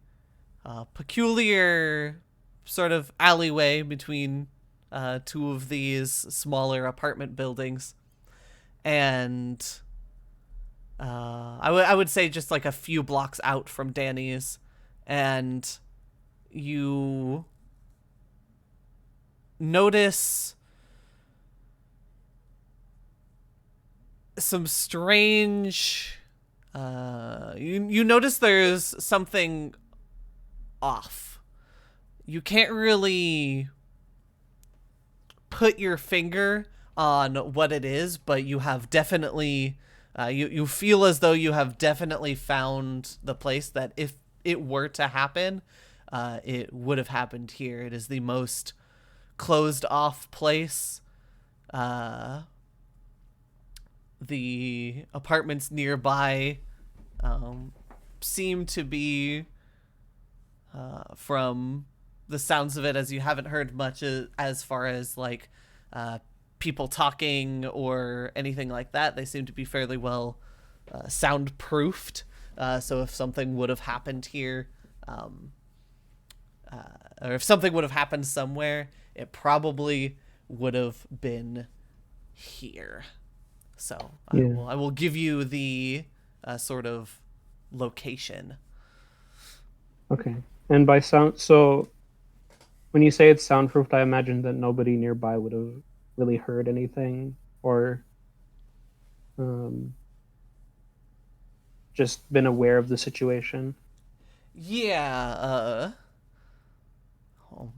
peculiar sort of alleyway between two of these smaller apartment buildings. And I would say just like a few blocks out from Danny's. And you notice some strange you notice there's something off. You can't really put your finger on what it is, but you have definitely you feel as though you have definitely found the place that if it were to happen, it would have happened here. It is the most closed off place. The apartments nearby seem to be, from the sounds of it, as you haven't heard much as far as like people talking or anything like that, they seem to be fairly well soundproofed. So if something would have happened here, or if something would have happened somewhere, it probably would have been here. So I will give you the sort of location. Okay. And by sound, so when you say it's soundproofed, I imagine that nobody nearby would have really heard anything or just been aware of the situation. Yeah.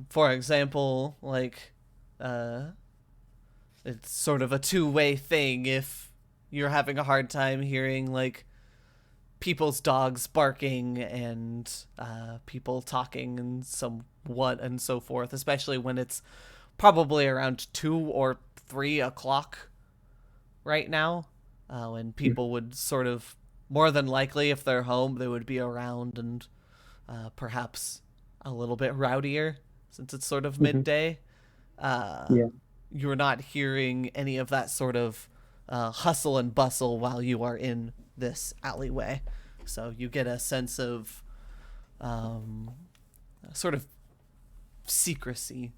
For example, like it's sort of a two-way thing. If you're having a hard time hearing like people's dogs barking and people talking and somewhat and so forth, especially when it's probably around 2 or 3 o'clock right now, when people would sort of, more than likely, if they're home, they would be around and perhaps a little bit rowdier since it's sort of midday. You're not hearing any of that sort of hustle and bustle while you are in this alleyway. So you get a sense of sort of secrecy,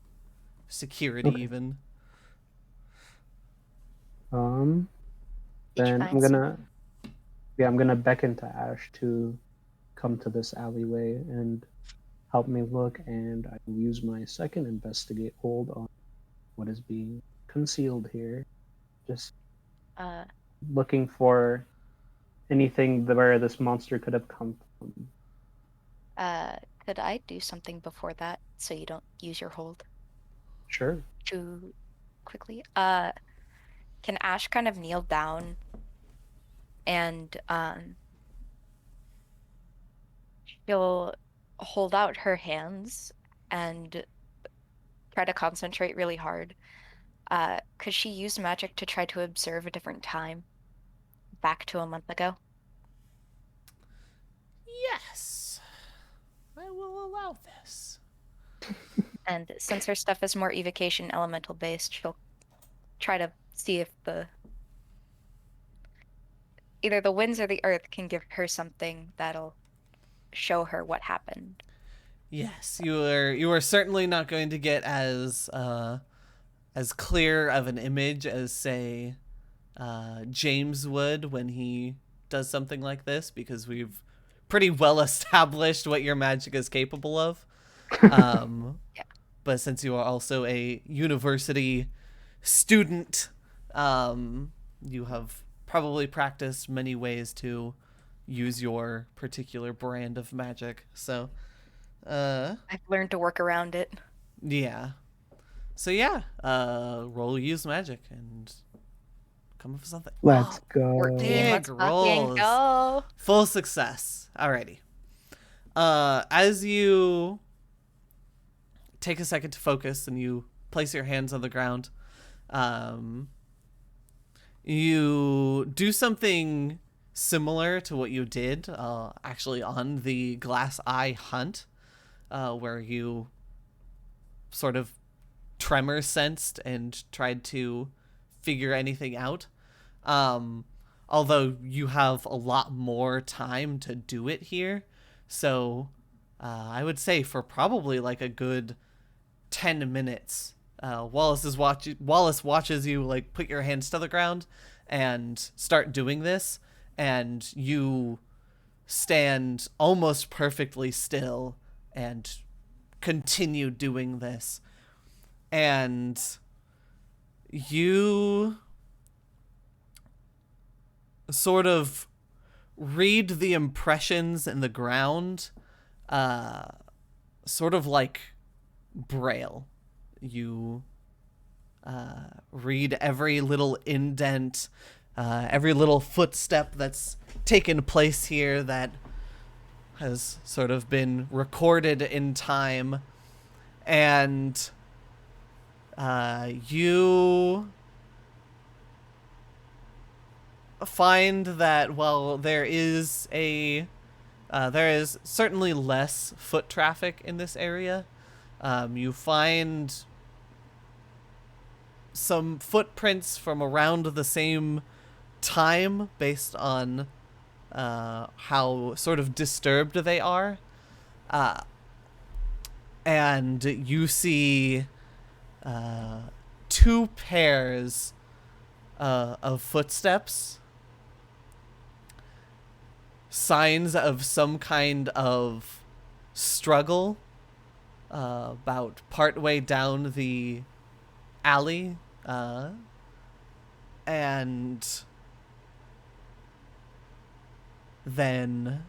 security, even. Then I'm gonna beckon to Ash to come to this alleyway and help me look, and I will use my second investigate hold on what is being concealed here. Just looking for anything where this monster could have come from. Could I do something before that so you don't use your hold Sure. too quickly? Can Ash kind of kneel down and she'll hold out her hands and try to concentrate really hard. Because she used magic to try to observe a different time back to a month ago. Yes, I will allow this. And since her stuff is more evocation elemental based, she'll try to see if either the winds or the earth can give her something that'll show her what happened. Yes, you are certainly not going to get as clear of an image as, say, James would when he does something like this, because we've pretty well established what your magic is capable of. Yeah. But since you are also a university student, you have probably practiced many ways to use your particular brand of magic. So I've learned to work around it. Yeah. So yeah, roll use magic and come up with something. Let's go. 14, let's Big fucking rolls. go. Full success. Alrighty. As you take a second to focus and you place your hands on the ground, you do something similar to what you did actually on the glass eye hunt, where you sort of tremor sensed and tried to figure anything out. Although you have a lot more time to do it here. So I would say for probably like a good 10 minutes, Wallace watches you like put your hands to the ground and start doing this, and you stand almost perfectly still and continue doing this. And you sort of read the impressions in the ground, sort of like Braille. You read every little indent, every little footstep that's taken place here that has sort of been recorded in time. And you find that, well, there is certainly less foot traffic in this area. You find some footprints from around the same time based on how sort of disturbed they are. And you see two pairs of footsteps, signs of some kind of struggle about partway down the alley, and then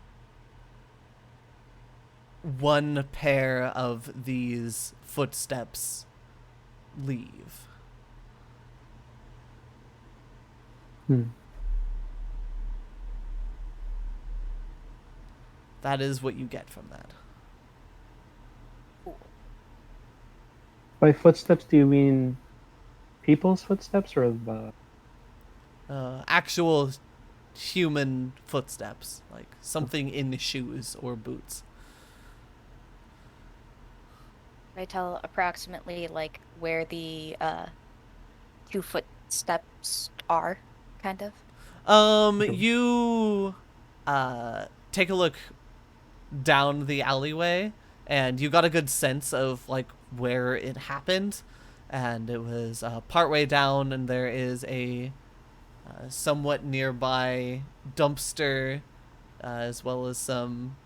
one pair of these footsteps leave. That is what you get from that. By footsteps, do you mean people's footsteps or the... Actual human footsteps, like something in shoes or boots. I tell approximately like where the 2 footsteps are, kind of. You take a look down the alleyway, and you got a good sense of like where it happened, and it was partway down, and there is a somewhat nearby dumpster, as well as some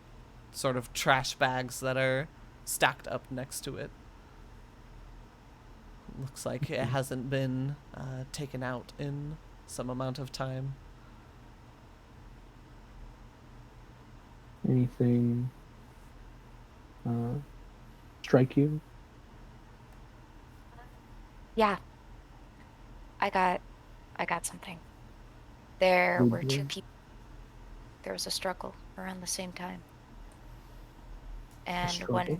sort of trash bags that are stacked up next to it. Looks like it hasn't been taken out in some amount of time. Anything strike you? Yeah. I got something. There were 2 people. There was a struggle around the same time. And a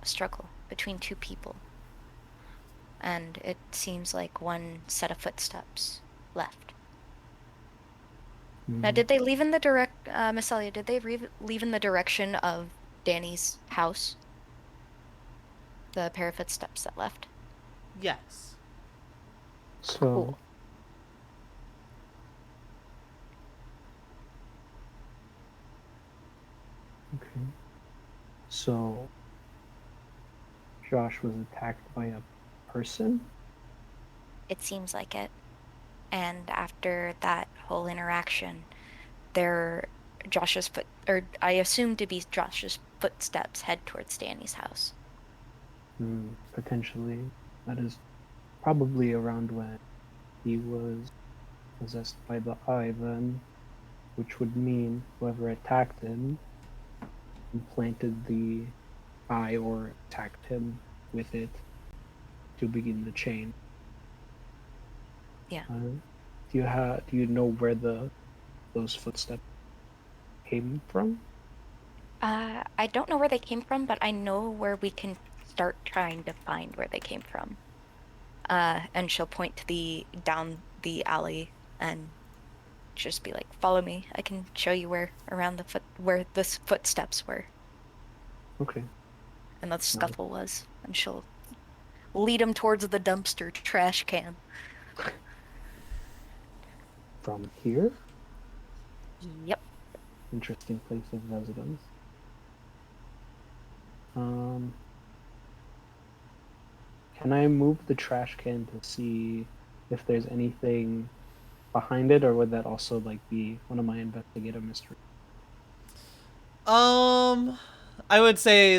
struggle between 2 people. And it seems like one set of footsteps left. Now, did they leave in the Miss Elliot, did they leave in the direction of Danny's house? The pair of footsteps that left? Yes. So, Cool. okay. So, Josh was attacked by a person? It seems like it. And after that whole interaction, I assume to be Josh's footsteps head towards Danny's house. Potentially. That is probably around when he was possessed by the eye then, which would mean whoever attacked him implanted the eye or attacked him with it to begin the chain. Yeah. Do you know where those footsteps came from? I don't know where they came from, but I know where we can start trying to find where they came from. And she'll point to down the alley and just be like, "Follow me. I can show you where the footsteps were." Okay. And the scuffle was, and lead him towards the dumpster trash can. From here? Yep. Interesting place of residence. Can I move the trash can to see if there's anything behind it, or would that also like be one of my investigative mysteries? I would say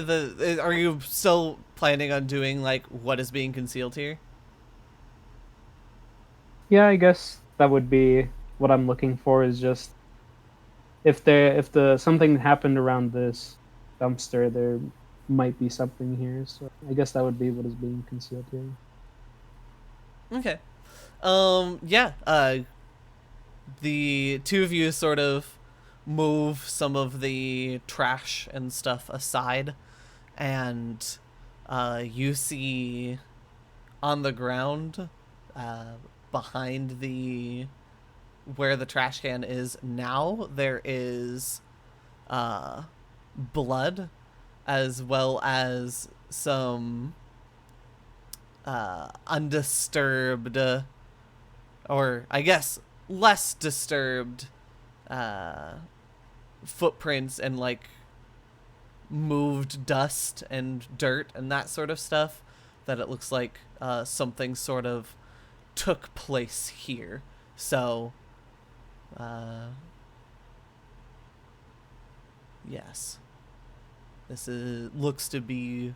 are you still planning on doing like what is being concealed here? Yeah, I guess that would be what I'm looking for. Is just if the something happened around this dumpster, there might be something here. So I guess that would be what is being concealed here. Okay. Yeah. The two of you sort of move some of the trash and stuff aside, and you see on the ground, uh, behind the where the trash can is now, there is blood, as well as some undisturbed, or I guess less disturbed, uh, footprints and like moved dust and dirt and that sort of stuff, that it looks like something sort of took place here. So, yes, this looks to be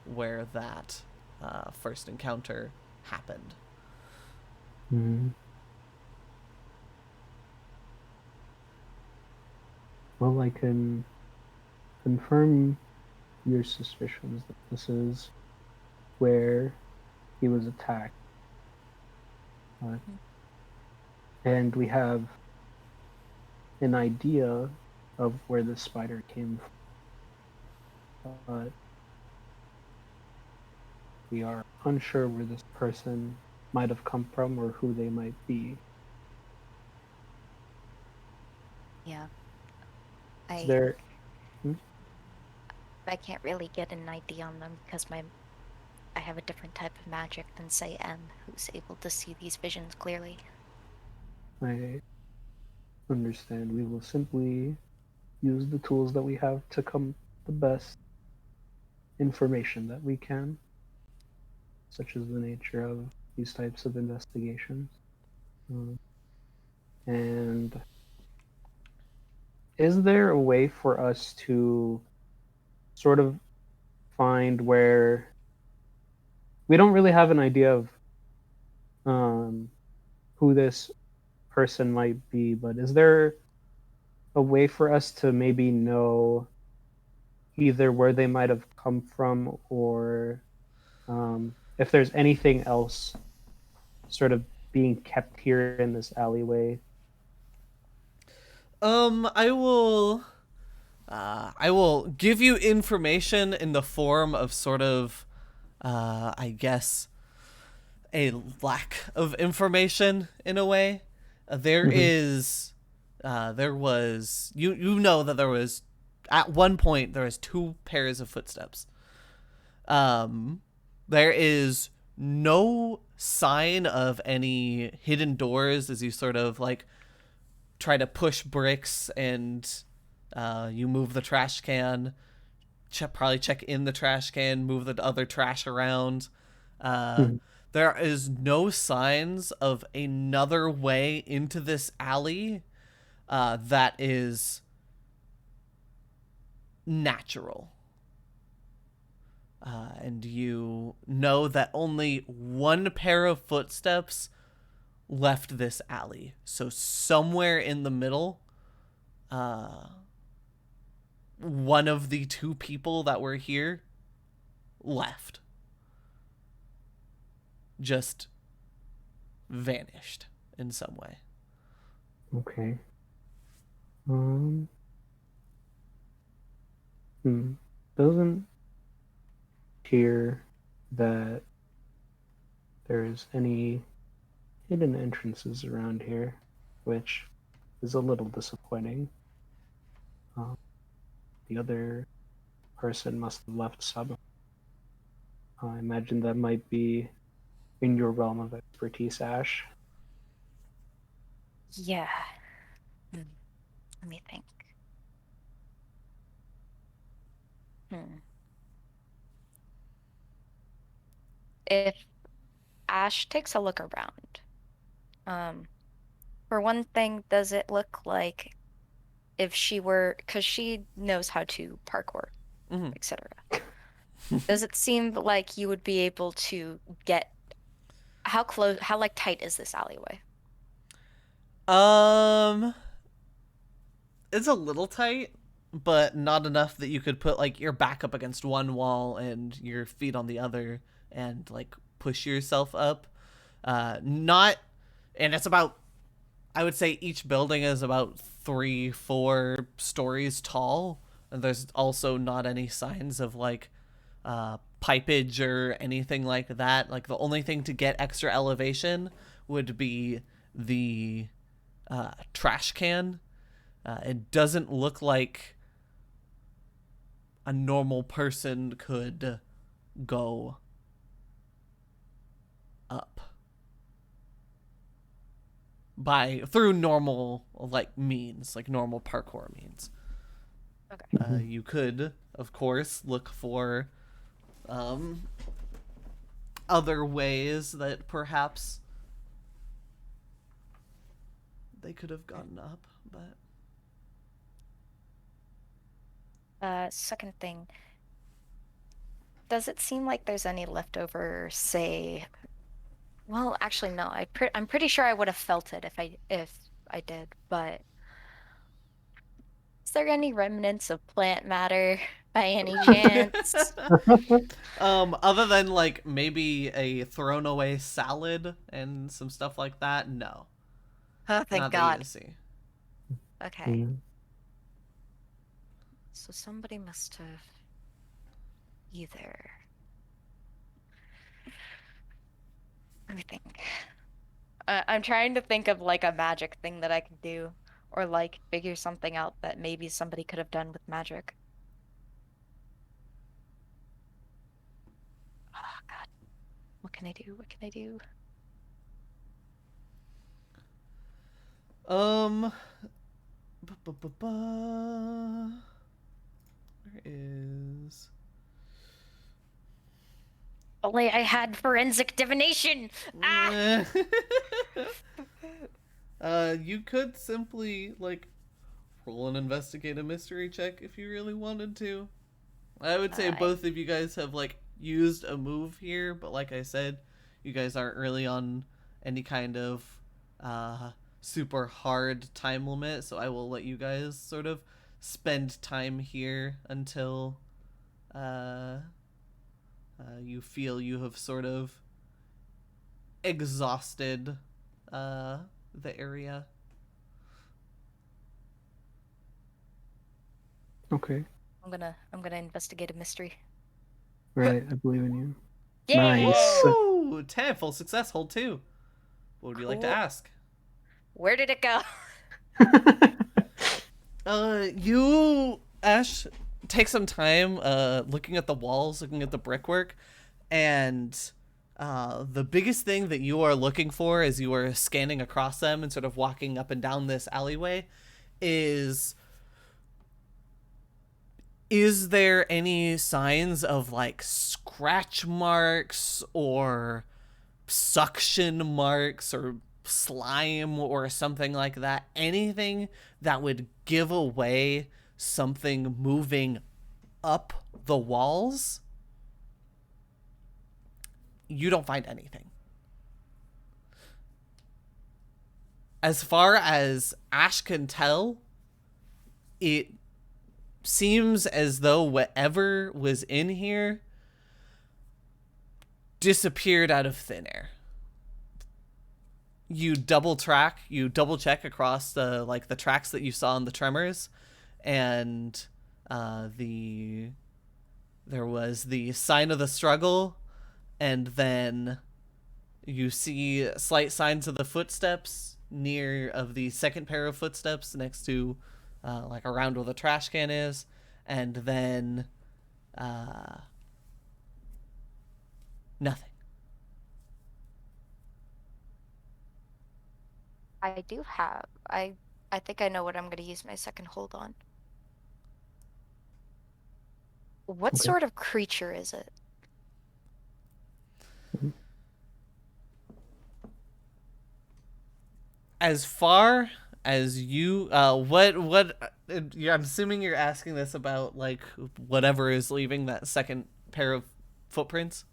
where that first encounter happened. Hmm. Well, I can confirm your suspicions that this is where he was attacked. And we have an idea of where the spider came from, but we are unsure where this person might have come from or who they might be. Yeah. Is there? I can't really get an ID on them because I have a different type of magic than say M, who's able to see these visions clearly. I understand. We will simply use the tools that we have to come the best information that we can, such as the nature of these types of investigations. And is there a way for us to sort of find where we don't really have an idea of who this person might be, but is there a way for us to maybe know either where they might have come from, or if there's anything else sort of being kept here in this alleyway? I will give you information in the form of sort of, I guess, a lack of information in a way. There Mhm. is, there was, you know that there was, at one point, there was 2 pairs of footsteps. There is no sign of any hidden doors as you sort of like try to push bricks and you move the trash can, probably check in the trash can, move the other trash around. Mhm. There is no signs of another way into this alley that is natural. And you know that only one pair of footsteps left this alley. So somewhere in the middle, one of the 2 people that were here left. Just vanished in some way. Okay. Um. Doesn't appear that there's any hidden entrances around here, which is a little disappointing. The other person must have left some. I imagine that might be in your realm of expertise, Ash. Yeah. Let me think. If Ash takes a look around, for one thing, does it look like if she were, because she knows how to parkour, Mhm. etc. Does it seem like you would be able to get how close, how like tight is this alleyway? It's a little tight, but not enough that you could put like your back up against one wall and your feet on the other and like push yourself up. Not, and it's about, I would say each building is about 3-4 stories tall, and there's also not any signs of like pipage or anything like that. Like the only thing to get extra elevation would be the trash can. It doesn't look like a normal person could go up by through normal like means, like normal parkour means. Okay. You could, of course, look for other ways that perhaps they could have gotten up, but Second thing, does it seem like there's any leftover, say, well, actually no, I'm pretty sure I would have felt it if I did, but is there any remnants of plant matter by any chance? other than like maybe a thrown away salad and some stuff like that, no. Oh, thank Not that you God. see. Okay. Yeah. So somebody must have either. Let me think. I'm trying to think of like a magic thing that I could do, or like figure something out that maybe somebody could have done with magic. Oh God, what can I do? What can I do? Um Where is Only I had forensic divination. Ah! you could simply like roll and investigate a mystery check if you really wanted to. I would say I both of you guys have like used a move here, but like I said, you guys aren't really on any kind of super hard time limit, so I will let you guys sort of spend time here until uh, you feel you have sort of exhausted the area. Okay. I'm gonna investigate a mystery. Right. I believe in you. Yeah. Nice. Woo! 10 full success, hold 2. What would you like to Cool. ask? Where did it go? You, Ash, take some time looking at the walls, looking at the brickwork, and the biggest thing that you are looking for as you are scanning across them and sort of walking up and down this alleyway is there any signs of like scratch marks or suction marks or slime or something like that? Anything that would give away something moving up the walls? You don't find anything. As far as Ash can tell, it seems as though whatever was in here disappeared out of thin air. You double check across the tracks that you saw in the tremors, and there was the sign of the struggle, and then you see slight signs of the footsteps near of the second pair of footsteps next to like around where the trash can is, and then Nothing. I do have. I think I know what I'm going to use my second hold on. What Okay. sort of creature is it? As far as you, I'm assuming you're asking this about like whatever is leaving that second pair of footprints.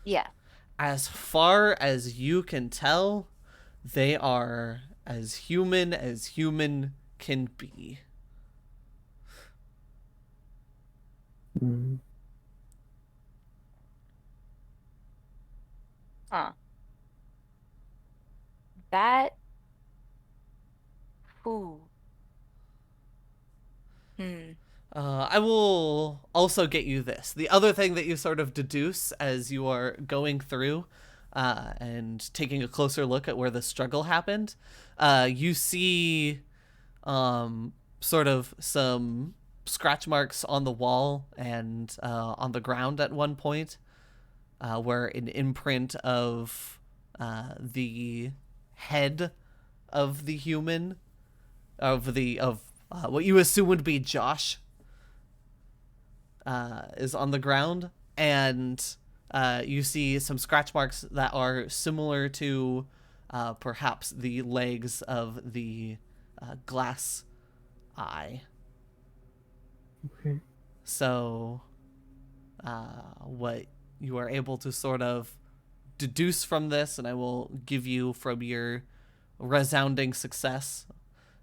Yeah. As far as you can tell, they are as human can be. Mm. Huh. That. Ooh. Hmm. I will also get you this. The other thing that you sort of deduce as you are going through and taking a closer look at where the struggle happened, you see sort of some scratch marks on the wall and on the ground at one point, where an imprint of the head of the human, of what you assume would be Josh, is on the ground, and you see some scratch marks that are similar to perhaps the legs of the glass eye. Okay. So, what you are able to sort of deduce from this, and I will give you from your resounding success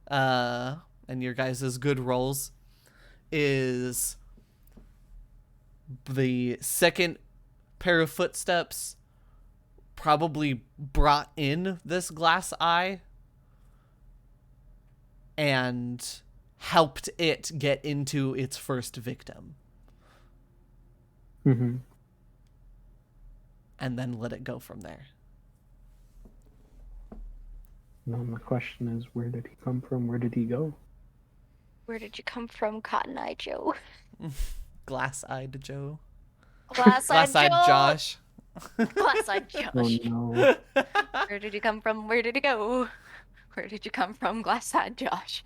and your guys' good rolls, is the second pair of footsteps probably brought in this glass eye and helped it get into its first victim, Mm-hmm. and then let it go from there. Now my question is, where did he come from? Where did he go? Where did you come from, Cotton Eye Joe? Glass-eyed Joe. Glass-eyed Glass-eyed Joe. Josh. Glass-eyed Oh Josh. no. Where did you come from? Where did you go? Where did you come from, Glass-eyed Josh?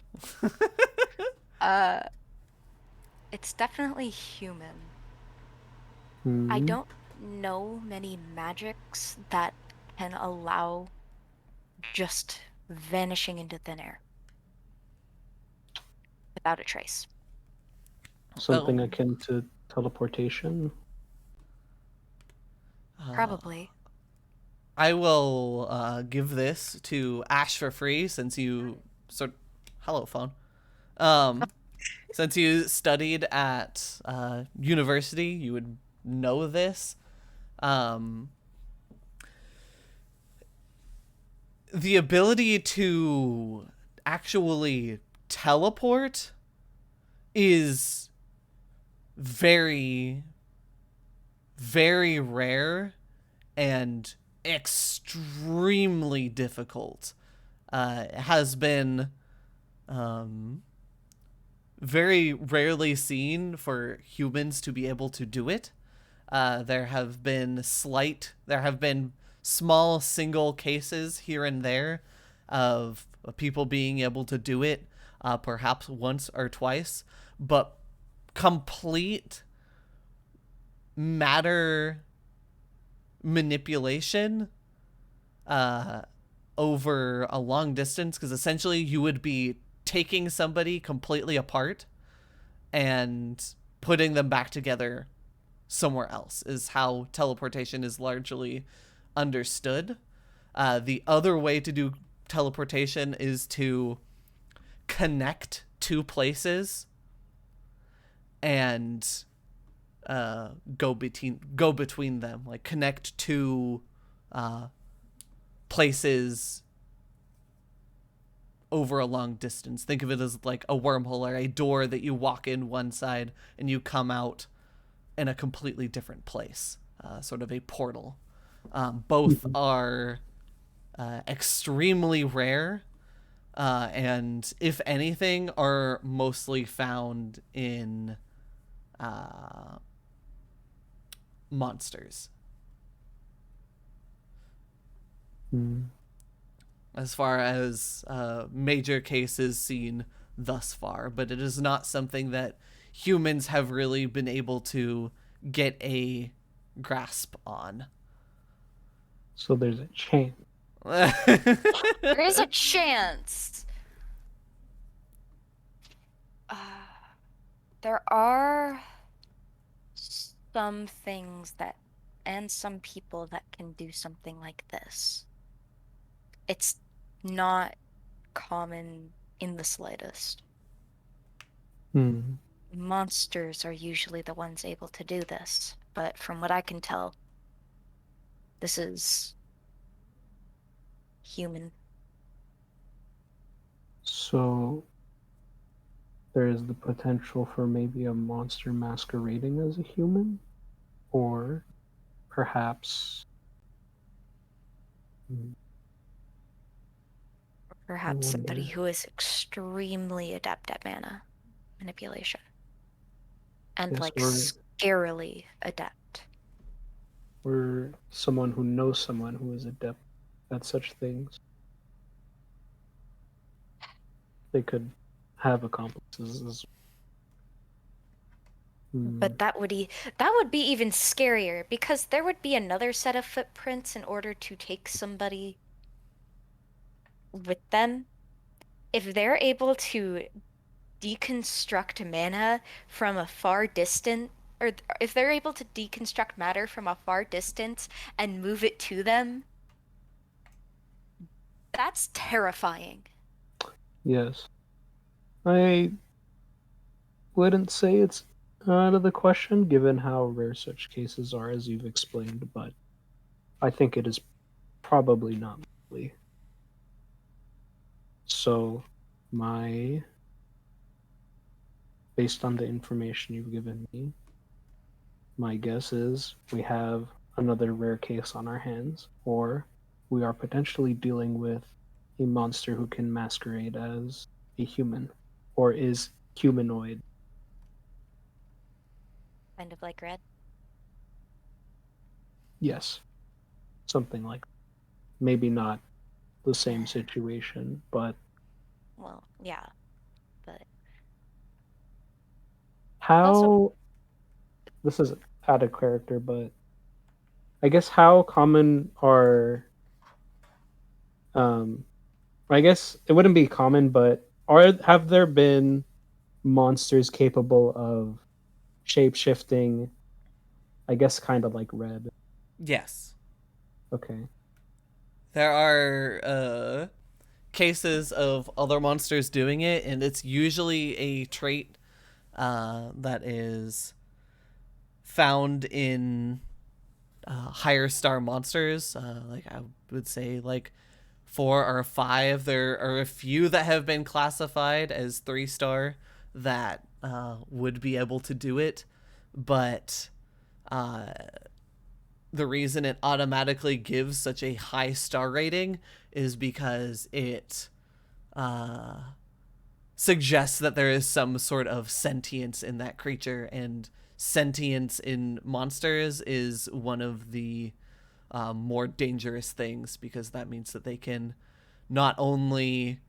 It's definitely human. I Hmm. don't know many magics that can allow just vanishing into thin air without a trace. Something Oh. akin to teleportation. Probably. I will give this to Ash for free since you hello phone. Since you studied at university, you would know this. The ability to actually teleport is very, very rare and extremely difficult. It has been very rarely seen for humans to be able to do it. There have been small single cases here and there of people being able to do it, perhaps once or twice, but complete matter manipulation over a long distance, because essentially you would be taking somebody completely apart and putting them back together somewhere else, is how teleportation is largely understood. The other way to do teleportation is to connect two places and go between them, like connect two places over a long distance. Think of it as like a wormhole or a door that you walk in one side and you come out in a completely different place, sort of a portal. Both are extremely rare, and if anything, are mostly found in monsters. Mm. as far as major cases seen thus far, but it is not something that humans have really been able to get a grasp on. So there's a chance. There is a chance. There are some things that, and some people that can do something like this. It's not common in the slightest. Hmm. Monsters are usually the ones able to do this, but from what I can tell, this is human. So there is the potential for maybe a monster masquerading as a human, or perhaps Or I perhaps somebody wonder, who is extremely adept at mana manipulation. And yes, like scarily adept. or someone who knows someone who is adept at such things. They could have accomplices as But that would be even scarier because there would be another set of footprints in order to take somebody with them. If they're able to deconstruct mana from a far distant, or if they're able to deconstruct matter from a far distance and move it to them, that's terrifying. yes. I wouldn't say it's out of the question given how rare such cases are as you've explained, but I think it is probably not likely. So my based on the information you've given me, my guess is we have another rare case on our hands, or we are potentially dealing with a monster who can masquerade as a human, or is humanoid. Kind of like Red. Yes, something like that. Maybe not the same situation, but Well, yeah, but also how this is out of character, but I guess how common are um I guess it wouldn't be common, but have there been monsters capable of shape shifting? I guess kind of like Red. Yes. Okay. There are cases of other monsters doing it, and it's usually a trait that is found in higher star monsters. Like I would say, like 4 or 5. There are a few that have been classified as 3-star that would be able to do it, but uh, the reason it automatically gives such a high star rating is because it uh, suggests that there is some sort of sentience in that creature, and sentience in monsters is one of the more dangerous things because that means that they can not only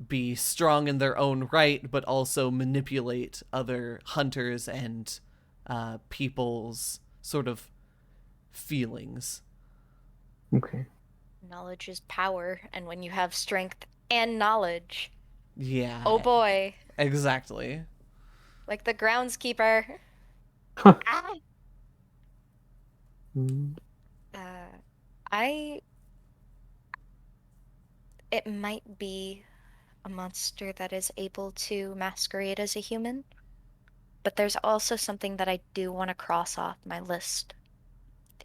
be strong in their own right, but also manipulate other hunters and people's sort of feelings. Okay. knowledge is power, and when you have strength and knowledge, oh Yeah, boy, exactly. like the groundskeeper. Ah! Mm, Uh, I it might be a monster that is able to masquerade as a human, but there's also something that I do want to cross off my list,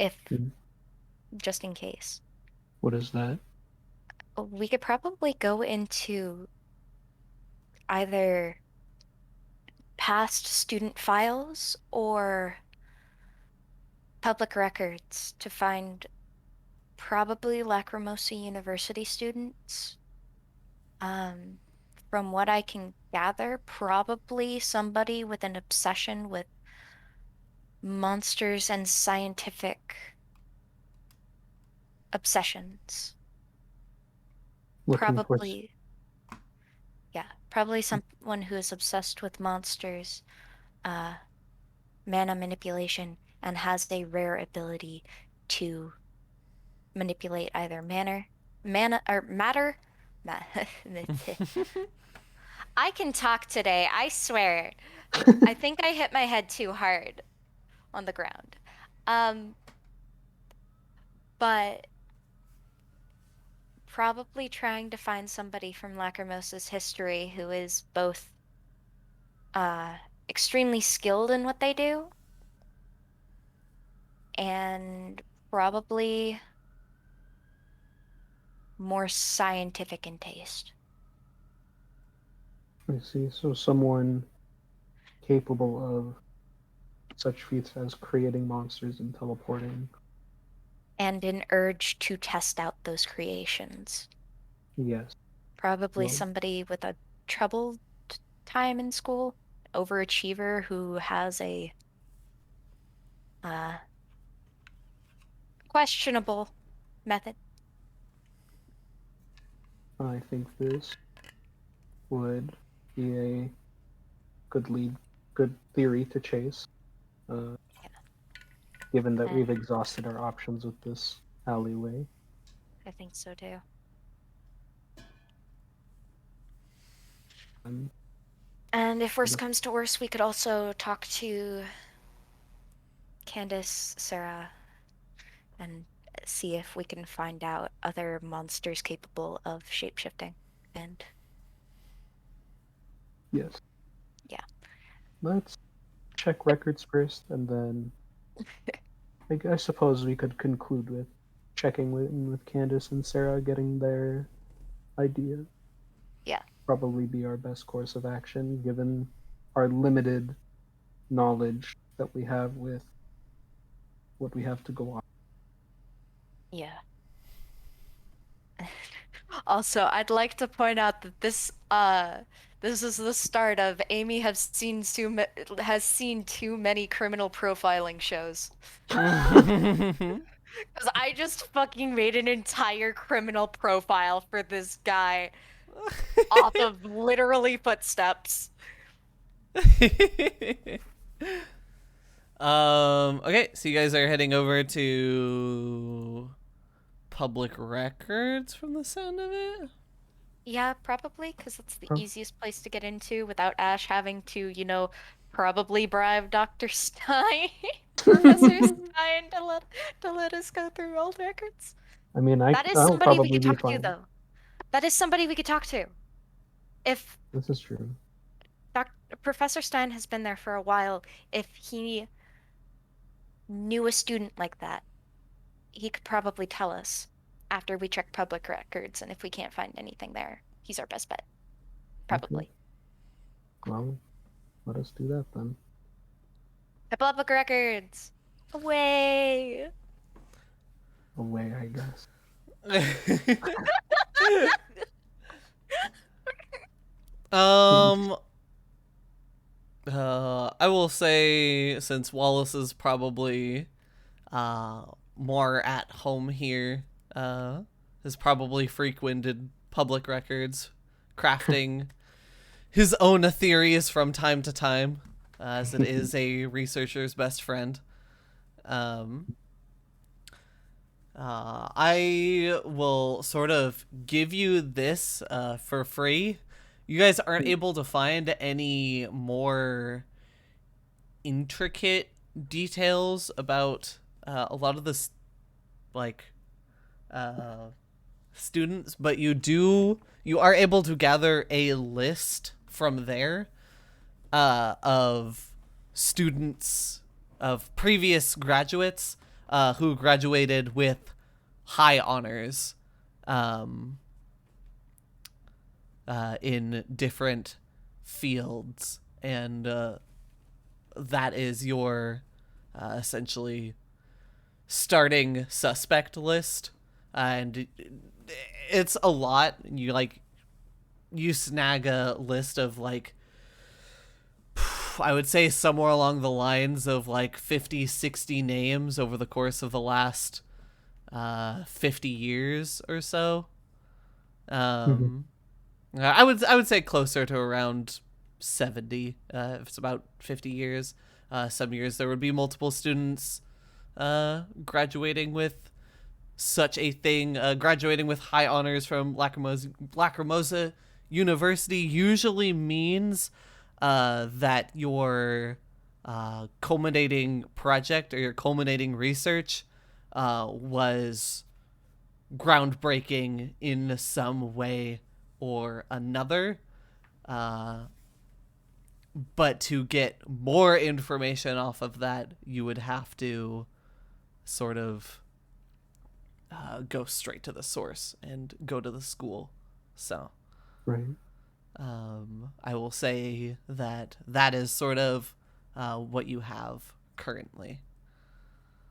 if mm. just in case. What is that? We could probably go into either past student files or public records to find probably Lacrimosa University students. Um, from what I can gather, probably somebody with an obsession with monsters and scientific obsessions. Looking for Probably, yeah, probably someone who is obsessed with monsters, uh, mana manipulation, and has a rare ability to manipulate either mana, or matter. I can talk today, I swear. I think I hit my head too hard on the ground. Um, but probably trying to find somebody from Lacrimosa's history who is both uh extremely skilled in what they do and probably more scientific in taste. I see. So someone capable of such feats as creating monsters and teleporting. And an urge to test out those creations. Yes. Probably Well, somebody with a troubled time in school, overachiever who has a uh, questionable method. I think this would be a good theory to chase. Uh, Yeah. Given that we've And exhausted our options with this alleyway. I think so too. Um, And if worse comes to worse, we could also talk to Candace, Sarah, and see if we can find out other monsters capable of shapeshifting. And yes. yeah. Let's check records first, and then I suppose we could conclude with checking with Candace and Sarah, getting their idea. Yeah. Probably be our best course of action, given our limited knowledge that we have with what we have to go on. Yeah. Also, I'd like to point out that this is the start of Amy has seen too many criminal profiling shows. Because I just fucking made an entire criminal profile for this guy off of literally footsteps. Okay, so you guys are heading over to public records from the sound of it? Yeah, probably, because it's the Huh? easiest place to get into without Ash having to, probably bribe Dr. Stein, Professor Stein, to let us go through old records. I mean, That is I'll somebody we probably could be talk to, fine. though. That is somebody we could talk to. If This is true. Professor Stein has been there for a while, if he knew a student like that, he could probably tell us after we check public records, and if we can't find anything there, he's our best bet. Probably. Okay. Well, let us do that then. The public records. Away. Away, I guess. um I will say, since Wallace is probably more at home here, has probably frequented public records, crafting his own theories from time to time, as it is a researcher's best friend. I will sort of give you this for free. You guys aren't able to find any more intricate details about a lot of the students, but you are able to gather a list from there of students, of previous graduates who graduated with high honors in different fields, and that is your essentially starting suspect list. And it's a lot. You snag a list of I would say somewhere along the lines of 50, 60 names over the course of the last 50 years or so. Mhm. I would say closer to around 70. If it's about 50 years. Some years there would be multiple students graduating with such a thing. Graduating with high honors from Lacrimosa University usually means that your culminating project or your culminating research was groundbreaking in some way or another. Uh, but to get more information off of that, you would have to sort of go straight to the source and go to the school. So Right. I will say that that is sort of what you have currently.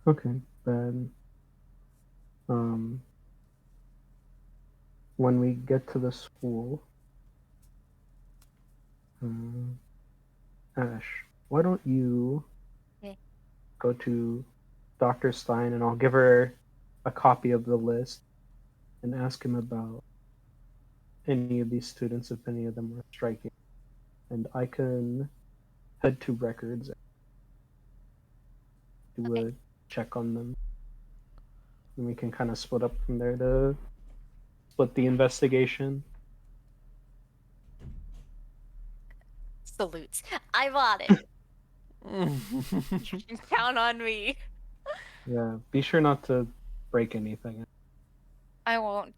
Okay. Then, um, when we get to the school, um, Ash, why don't you Okay. go to Dr. Stein and I'll give her a copy of the list and ask him about any of these students, if any of them were striking. And I can head to records and do Okay. a check on them. And we can kind of split up from there to split the investigation. Salutes. I bought it. You can count on me. Yeah, be sure not to break anything. I won't.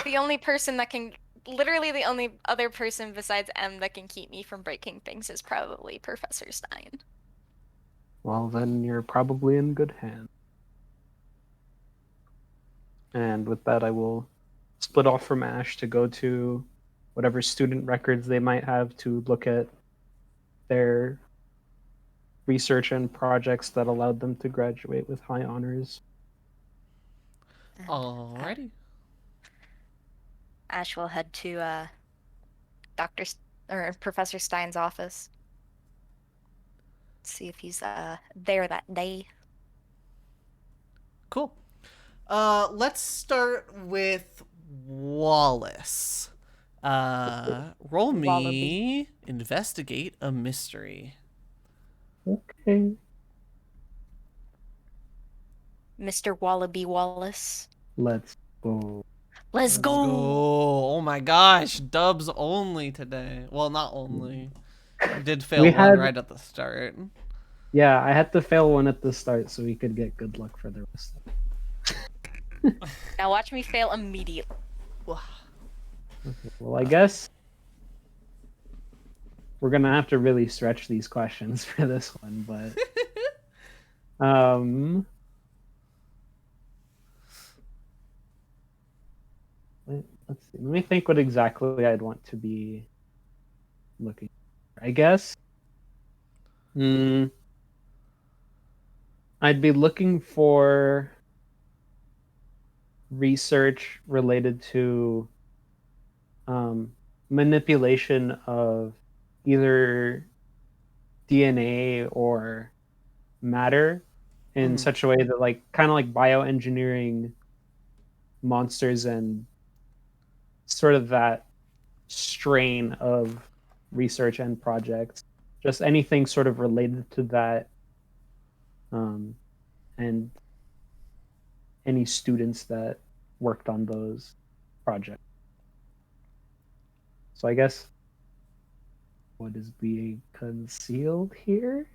The only person that can, literally the only other person besides M that can keep me from breaking things is probably Professor Stein. Well, then you're probably in good hands. And with that, I will split off from Ash to go to whatever student records they might have to look at their research and projects that allowed them to graduate with high honors. And, Alrighty. Ash will head to Dr. or Professor Stein's office. See if he's there that day. Cool. Let's start with Wallace. Roll me Wallaby. investigate a mystery. Okay. Mr. Wallaby Wallace. Let's go. Let's go. Oh my gosh, dubs only today. Well, not only. I did fail We one had- right at the start. Yeah, I had to fail one at the start so we could get good luck for the rest of it. Now watch me fail immediately. Okay, well, I guess we're gonna have to really stretch these questions for this one, but let's see. Let me think what exactly I'd want to be looking for. I guess I'd be looking for research related to manipulation of either DNA or matter in Mhm. such a way that, like, kind of like bioengineering monsters and sort of that strain of research and projects. Just anything sort of related to that, and any students that worked on those projects. So I guess what is being concealed here?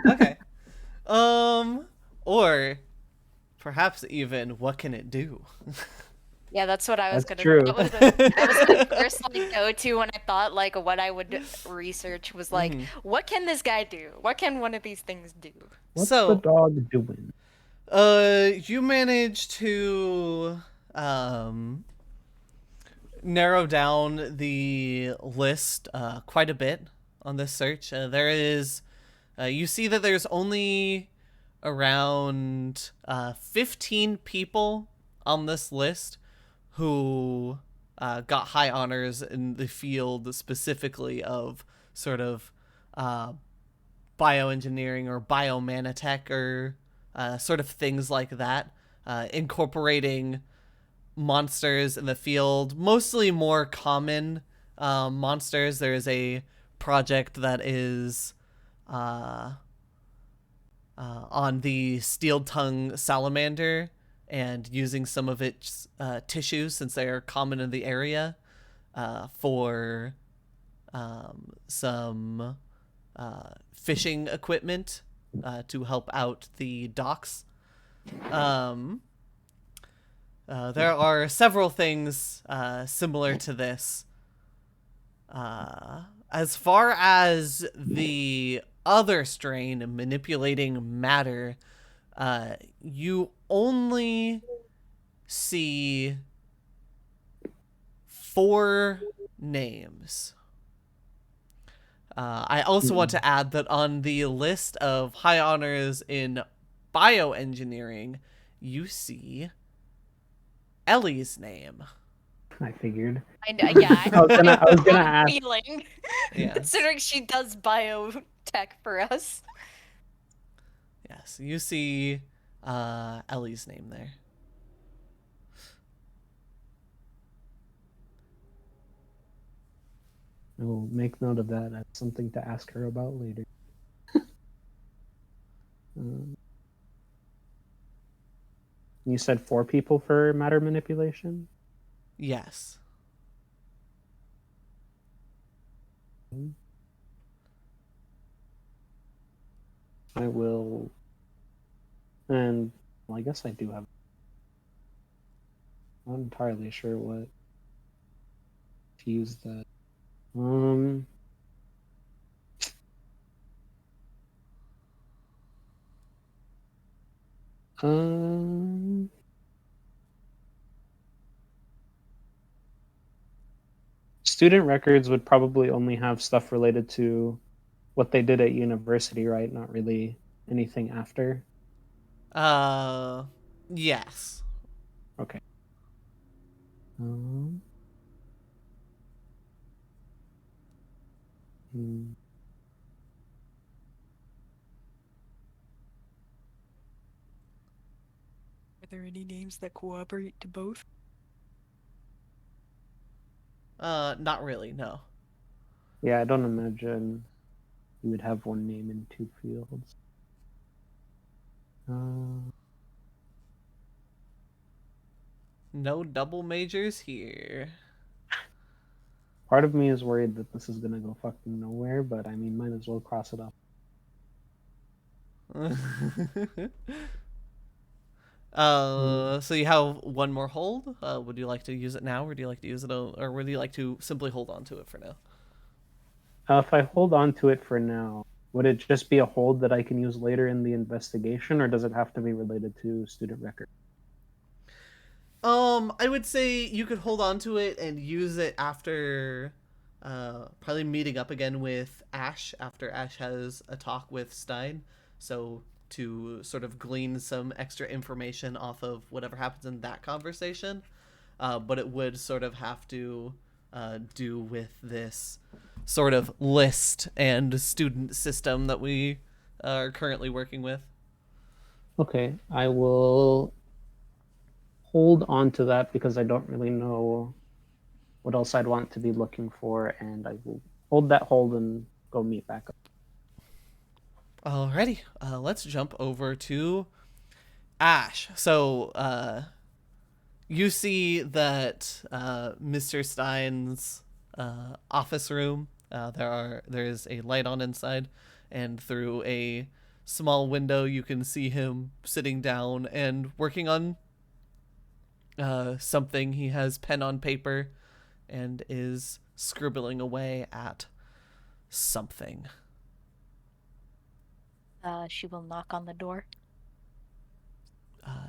Okay. Or perhaps even what can it do? Yeah, that's what I was That's gonna. true. That was my first like go-to when I thought like what I would research was like, what can this guy do? What can one of these things do? What's So- the dog doing? You managed to narrow down the list quite a bit on this search. There is, you see that there's only around 15 people on this list who got high honors in the field specifically of sort of bioengineering or biomanitech or sort of things like that, incorporating monsters in the field, mostly more common monsters. There is a project that is on the steel tongue salamander and using some of its tissues, since they are common in the area, for some fishing equipment to help out the docks. There are several things similar to this. As far as the other strain manipulating matter, you only see 4 names. I also want to add that on the list of high honors in bioengineering, you see Ellie's name. I figured. Yeah, I was gonna ask. feeling. Yeah. Considering she does biotech for us. Yes, you see Ellie's name there. I will make note of that. That's something to ask her about later. You said 4 people for matter manipulation? Yes. I will. And well, I guess I do have. I'm not entirely sure what to use that. Student records would probably only have stuff related to what they did at university, right? Not really anything after. Yes. Okay. Are there any names that cooperate to both? Not really, no. Yeah, I don't imagine you would have one name in 2 fields. No double majors here. Part of me is worried that this is gonna go fucking nowhere, but I mean, might as well cross it off. So you have one more hold. Would you like to use it now, or do you like to use it, or would you like to simply hold on to it for now? If I hold on to it for now, would it just be a hold that I can use later in the investigation, or does it have to be related to student record? I would say you could hold on to it and use it after probably meeting up again with Ash, after Ash has a talk with Stein. So to sort of glean some extra information off of whatever happens in that conversation. But it would sort of have to do with this sort of list and student system that we are currently working with. Okay, I will hold on to that because I don't really know what else I'd want to be looking for, and I will hold that hold and go meet back up. Alrighty, let's jump over to Ash. So, you see that Mr. Stein's office room, there is a light on inside, and through a small window you can see him sitting down and working on something. He has pen on paper and is scribbling away at something. She will knock on the door.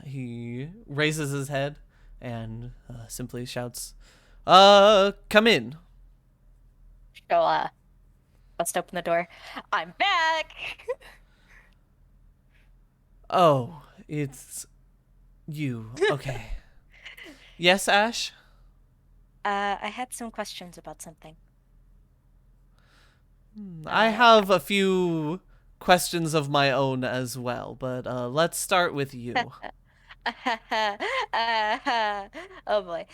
He raises his head and simply shouts, come in. She'll bust open the door. I'm back. Oh, it's you. Okay. Yes, Ash? I had some questions about something. I have a few questions of my own as well, but let's start with you. Oh boy.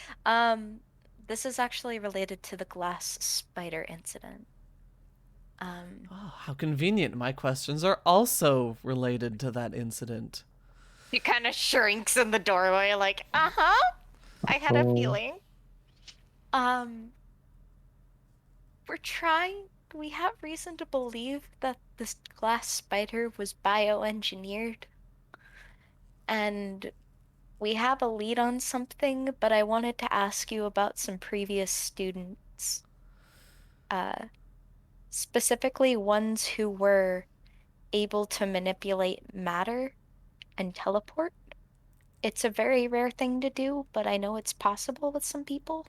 This is actually related to the glass spider incident. Oh, how convenient. My questions are also related to that incident. He kind of shrinks in the doorway, like, uh-huh. I had a Oh. feeling. Um, we have reason to believe that this glass spider was bioengineered. And we have a lead on something, but I wanted to ask you about some previous students. Specifically ones who were able to manipulate matter and teleport. It's a very rare thing to do, but I know it's possible with some people.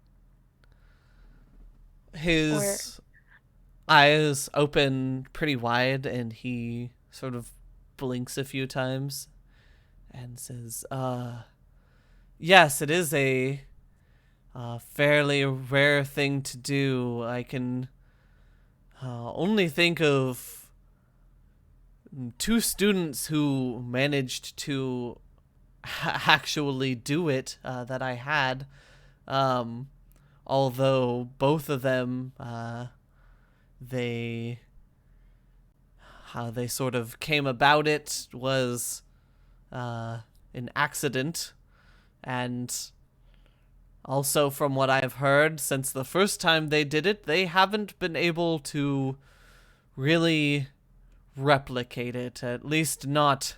His eyes open pretty wide and he sort of blinks a few times and says, yes, it is a fairly rare thing to do. I can only think of 2 students who managed to actually do it that I had. Although both of them, how they sort of came about it was an accident. And also, from what I've heard, since the first time they did it, they haven't been able to really replicate it, at least not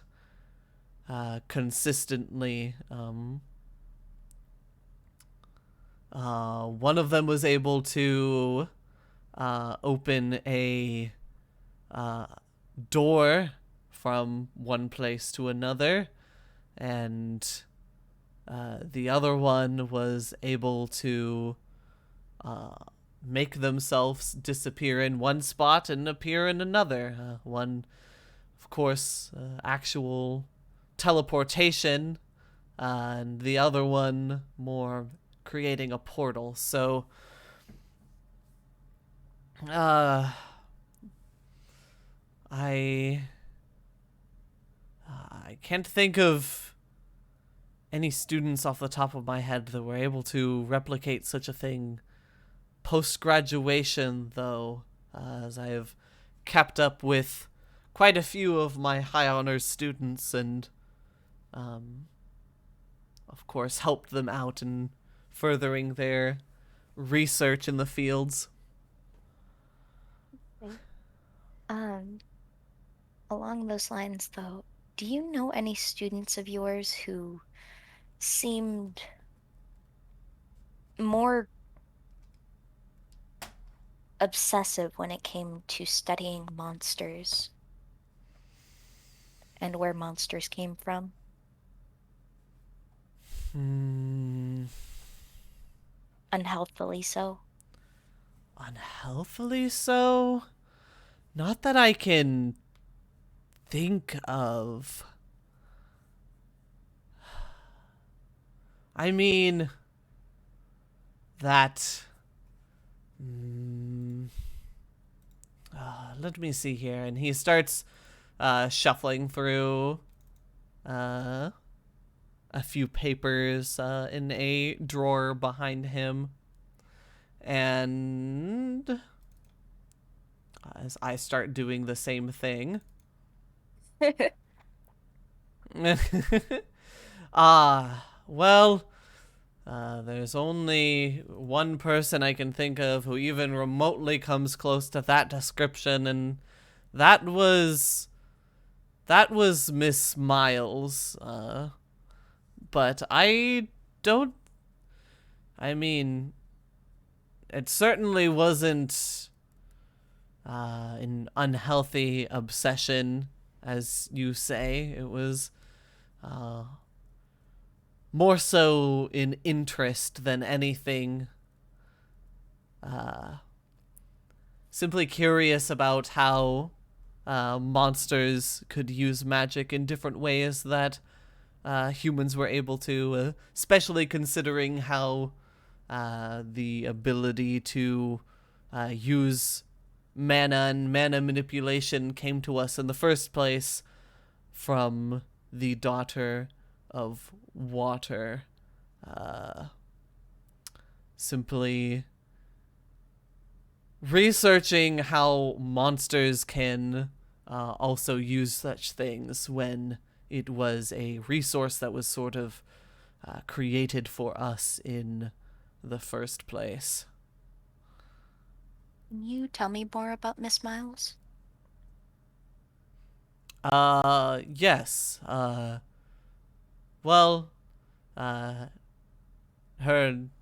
consistently. One of them was able to open a door from one place to another, and the other one was able to make themselves disappear in one spot and appear in another. One, of course, actual teleportation, and the other one more creating a portal. So, I can't think of any students off the top of my head that were able to replicate such a thing post-graduation, though, as I have kept up with quite a few of my high honors students and, of course, helped them out in furthering their research in the fields. Along those lines, though, do you know any students of yours who seemed more obsessive when it came to studying monsters and where monsters came from? Unhealthily so? Unhealthily so? Not that I can think of. I mean, that. Let me see here. And he starts shuffling through a few papers in a drawer behind him. And as I start doing the same thing. Well, there's only one person I can think of who even remotely comes close to that description, and that was Miss Miles. But I don't. I mean, it certainly wasn't an unhealthy obsession, as you say. It was more so in interest than anything. Simply curious about how monsters could use magic in different ways that humans were able to, especially considering how the ability to use mana and mana manipulation came to us in the first place from the daughter of water. Simply researching how monsters can also use such things when it was a resource that was sort of created for us in the first place. Can you tell me more about Miss Miles? Yes. Well, her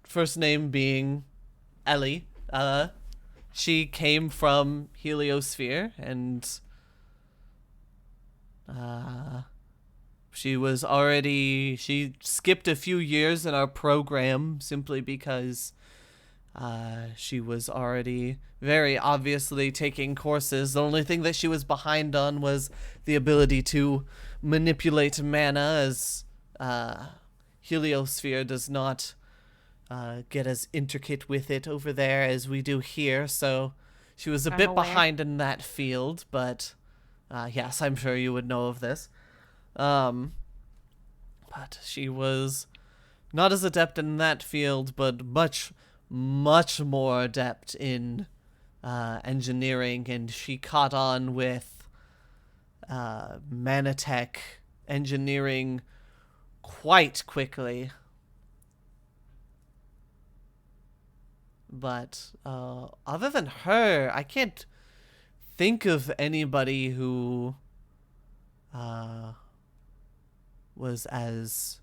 first name being Ellie. She came from Heliosphere, and she skipped a few years in our program simply because she was already very obviously taking courses. The only thing that she was behind on was the ability to manipulate mana, as Heliosphere does not get as intricate with it over there as we do here, so she was a I'm bit aware. behind in that field, but yes, I'm sure you would know of this. But she was not as adept in that field, but much, much more adept in engineering, and she caught on with manatech engineering quite quickly. But other than her, I can't think of anybody who was as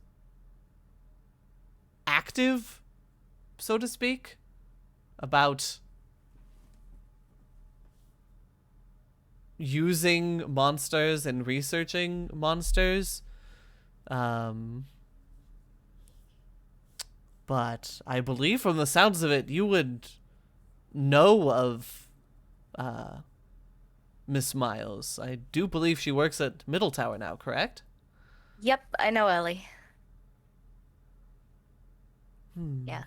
active, so to speak, about using monsters and researching monsters. But I believe from the sounds of it, you would know of Miss Miles. I do believe she works at Middle Tower now, correct? Yep, I know Ellie. Hmm. Yeah.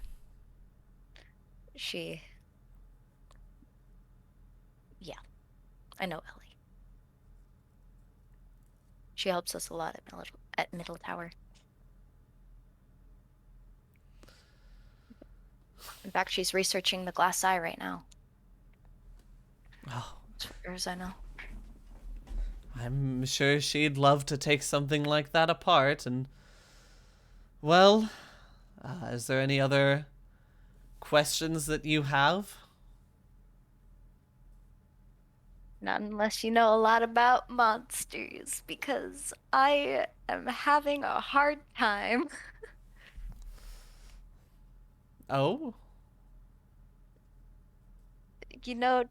She. Yeah, I know Ellie. She helps us a lot at Middle Tower. In fact, she's researching the glass eye right now. Oh, As far as I know. I'm sure she'd love to take something like that apart. And, well, is there any other questions that you have? Not unless you know a lot about monsters, because I am having a hard time. Oh?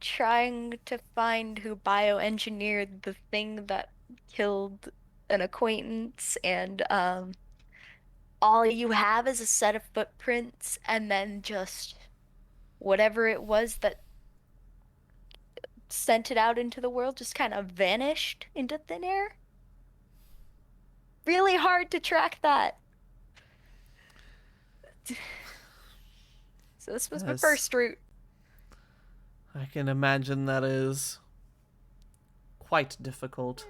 Trying to find who bioengineered the thing that killed an acquaintance, and all you have is a set of footprints, and then just whatever it was that sent it out into the world just kind of vanished into thin air. Really hard to track that. So this was my Yes. first route. I can imagine that is quite difficult.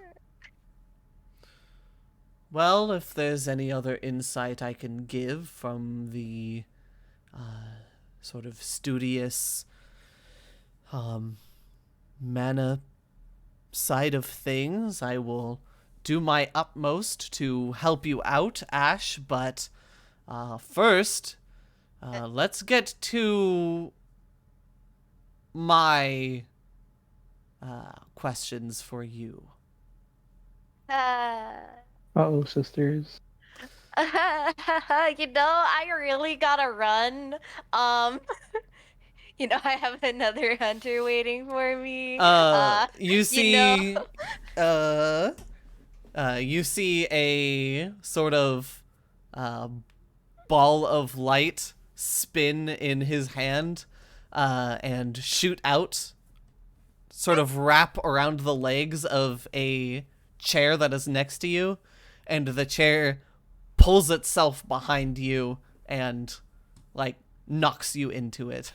Well, if there's any other insight I can give from the sort of studious mana side of things, I will do my utmost to help you out, Ash, but first, let's get to my questions for you. Uh-oh, sisters. I really gotta run. I have another hunter waiting for me. You see, you see a sort of ball of light spin in his hand, and shoot out, sort of wrap around the legs of a chair that is next to you, and the chair pulls itself behind you and, like, knocks you into it.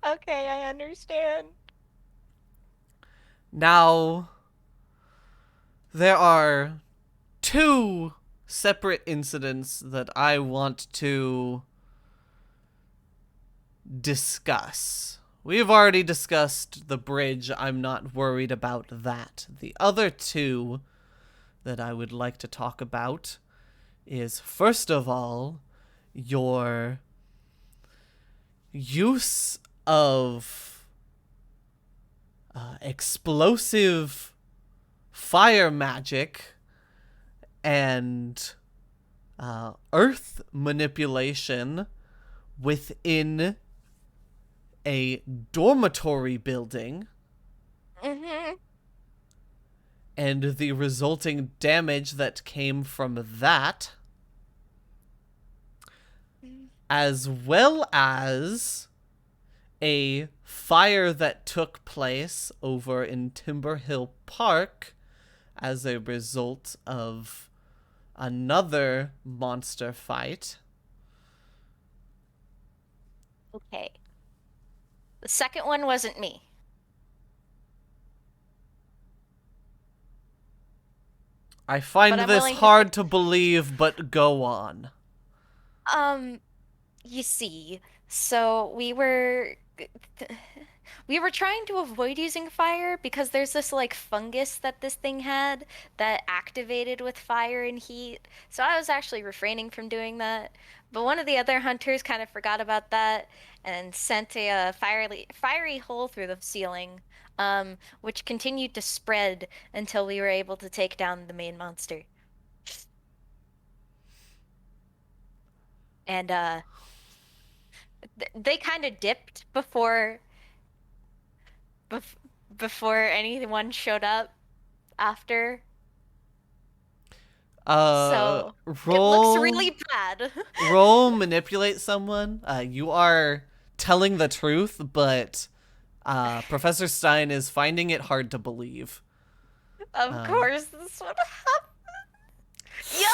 Okay, I understand. Now, there are two separate incidents that I want to discuss. We've already discussed the bridge. I'm not worried about that. The other two that I would like to talk about is, first of all, your use of explosive fire magic and earth manipulation within a dormitory building Mm-hmm. and the resulting damage that came from that, as well as a fire that took place over in Timber Hill Park as a result of another monster fight. Okay. The second one wasn't me. I find But I'm this willing to hard to believe, but go on. You see, so we were trying to avoid using fire because there's this like fungus that this thing had that activated with fire and heat. So I was actually refraining from doing that. But one of the other hunters kind of forgot about that and sent a fiery hole through the ceiling, which continued to spread until we were able to take down the main monster. And they kind of dipped bef before anyone showed up after. So it looks Roll, really bad. roll, manipulate someone. You are telling the truth, but Professor Stein is finding it hard to believe. Of course, this would happen. Yup.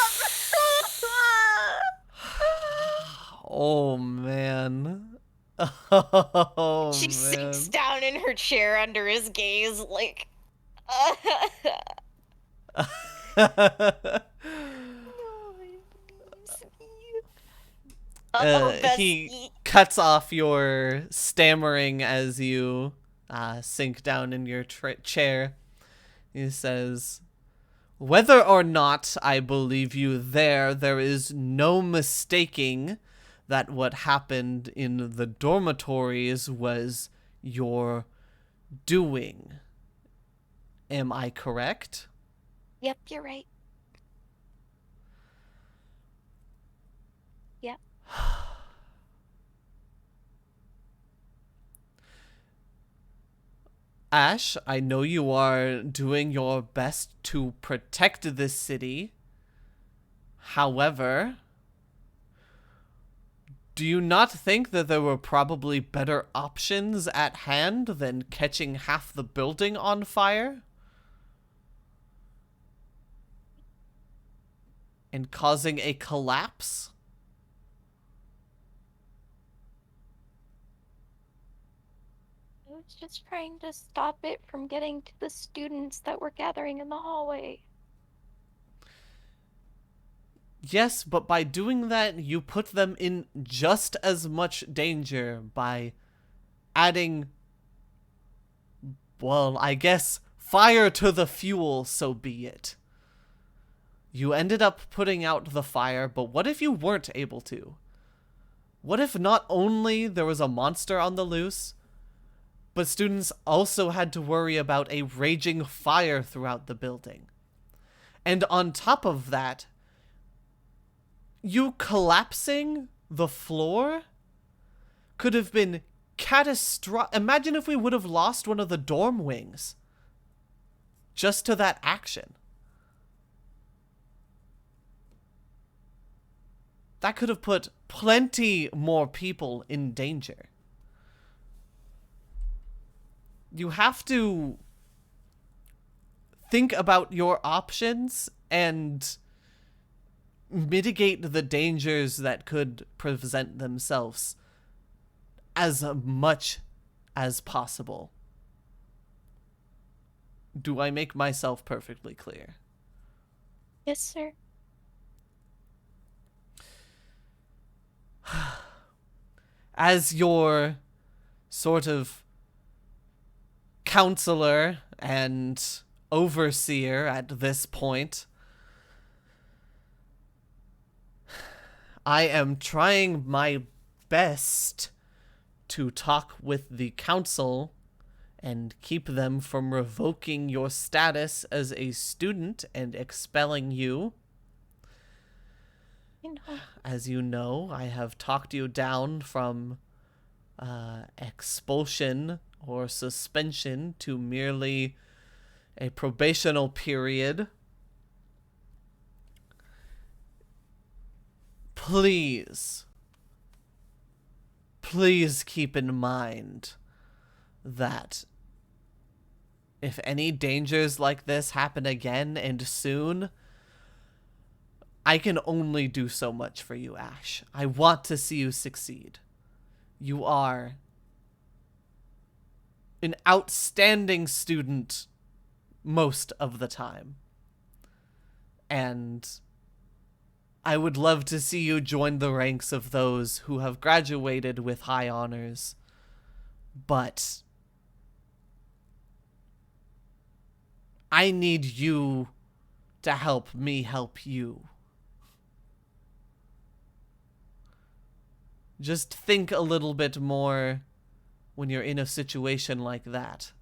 Oh man. Oh She man. sinks down in her chair under his gaze, like. Oh, He bestie. cuts off your stammering as you sink down in your chair. He says, "Whether or not I believe you there is no mistaking that what happened in the dormitories was your doing. Am I correct?" Yep, you're right. Yep. Ash, I know you are doing your best to protect this city. However, do you not think that there were probably better options at hand than catching half the building on fire? And causing a collapse? I was just trying to stop it from getting to the students that were gathering in the hallway. Yes, but by doing that, you put them in just as much danger by adding, well, I guess, fire to the fuel, so be it. You ended up putting out the fire, but what if you weren't able to? What if not only there was a monster on the loose, but students also had to worry about a raging fire throughout the building? And on top of that, you collapsing the floor could have been catastrophic. Imagine if we would have lost one of the dorm wings just to that action. That could have put plenty more people in danger. You have to think about your options and mitigate the dangers that could present themselves as much as possible. Do I make myself perfectly clear? Yes, sir. As your sort of counselor and overseer at this point, I am trying my best to talk with the council and keep them from revoking your status as a student and expelling you. You know. As you know, I have talked you down from expulsion or suspension to merely a probational period. Please keep in mind that if any dangers like this happen again and soon, I can only do so much for you, Ash. I want to see you succeed. You are an outstanding student most of the time. And I would love to see you join the ranks of those who have graduated with high honors. But I need you to help me help you. Just think a little bit more when you're in a situation like that.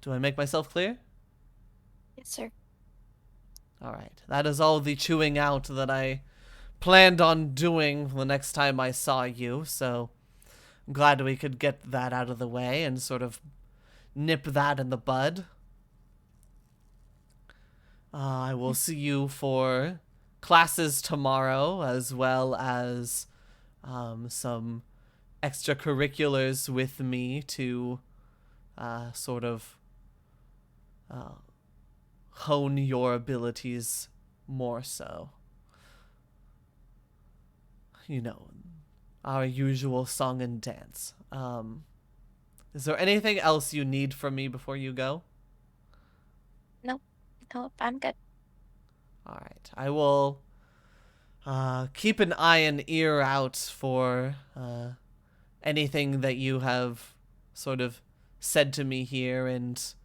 Do I make myself clear? Yes, sir. Alright, that is all the chewing out that I planned on doing the next time I saw you, so I'm glad we could get that out of the way and sort of nip that in the bud. I will see you for classes tomorrow, as well as some extracurriculars with me to sort of hone your abilities more so. You know, our usual song and dance. Is there anything else you need from me before you go? Nope, I'm good. Alright, I will keep an eye and ear out for anything that you have sort of said to me here, and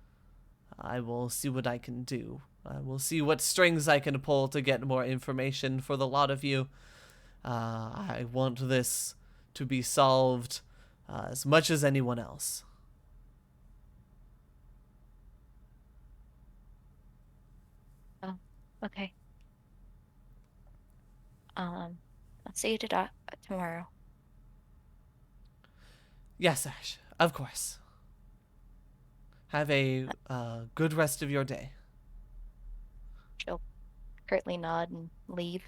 I will see what I can do. I will see what strings I can pull to get more information for the lot of you. I want this to be solved as much as anyone else. Oh, okay. I'll see you tomorrow. Yes, Ash, of course. Have a good rest of your day. She'll curtly nod and leave.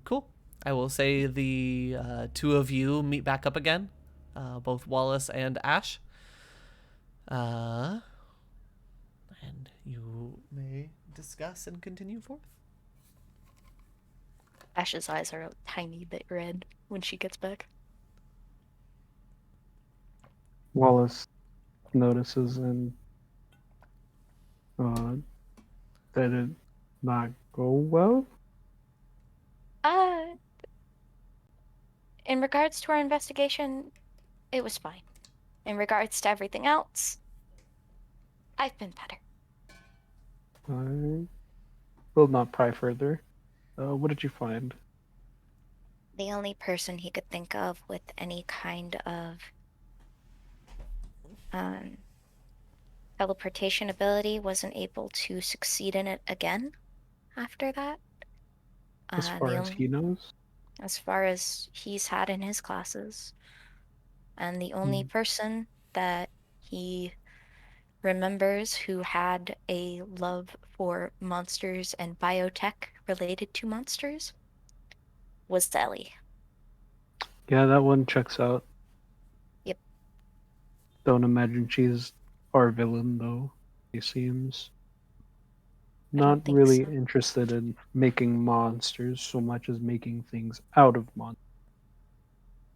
Cool. I will say the two of you meet back up again, both Wallace and Ash. And you may discuss and continue forth. Ash's eyes are a tiny bit red when she gets back. Wallace notices and that it not go well. In regards to our investigation, it was fine. In regards to everything else, I've been better. I will not pry further. What did you find? The only person he could think of with any kind of teleportation ability wasn't able to succeed in it again after that. As far as he knows? As far as he's had in his classes. And the only person that he remembers who had a love for monsters and biotech related to monsters was Ellie. Yeah, that one checks out. Yep. Don't imagine she's our villain, though, he seems. not think really so. interested in making monsters so much as making things out of monsters.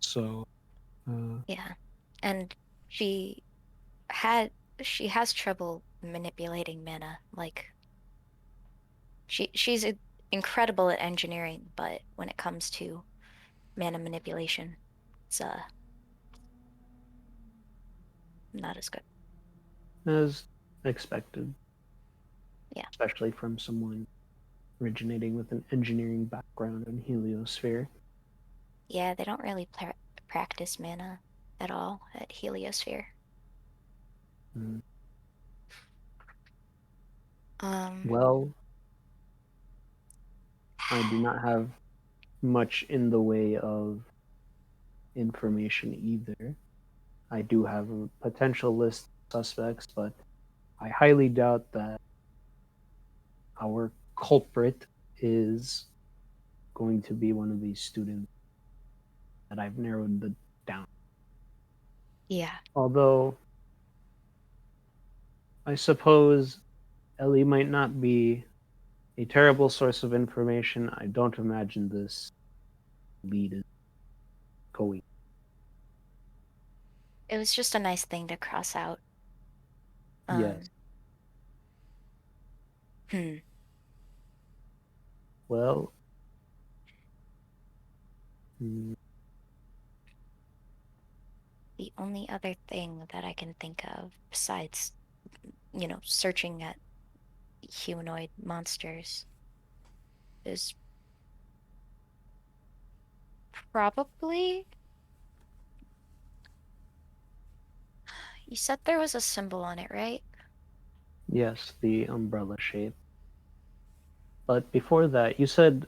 So, Yeah. And she she has trouble manipulating mana. Like she's incredible at engineering, but when it comes to mana manipulation, it's not as good. as expected, Yeah. especially from someone originating with an engineering background in heliosphere. Yeah, they don't really practice mana at all at Heliosphere. Mm. Um, Well, I do not have much in the way of information either. I do have a potential list of suspects, but I highly doubt that our culprit is going to be one of these students that I've narrowed down. yeah. Although I suppose Ellie might not be a terrible source of information. I don't imagine this lead is going. It was just a nice thing to cross out. Yes. Um, hmm. Well, The only other thing that I can think of besides, searching at humanoid monsters is probably. You said there was a symbol on it, right? yes, the umbrella shape. But before that, you said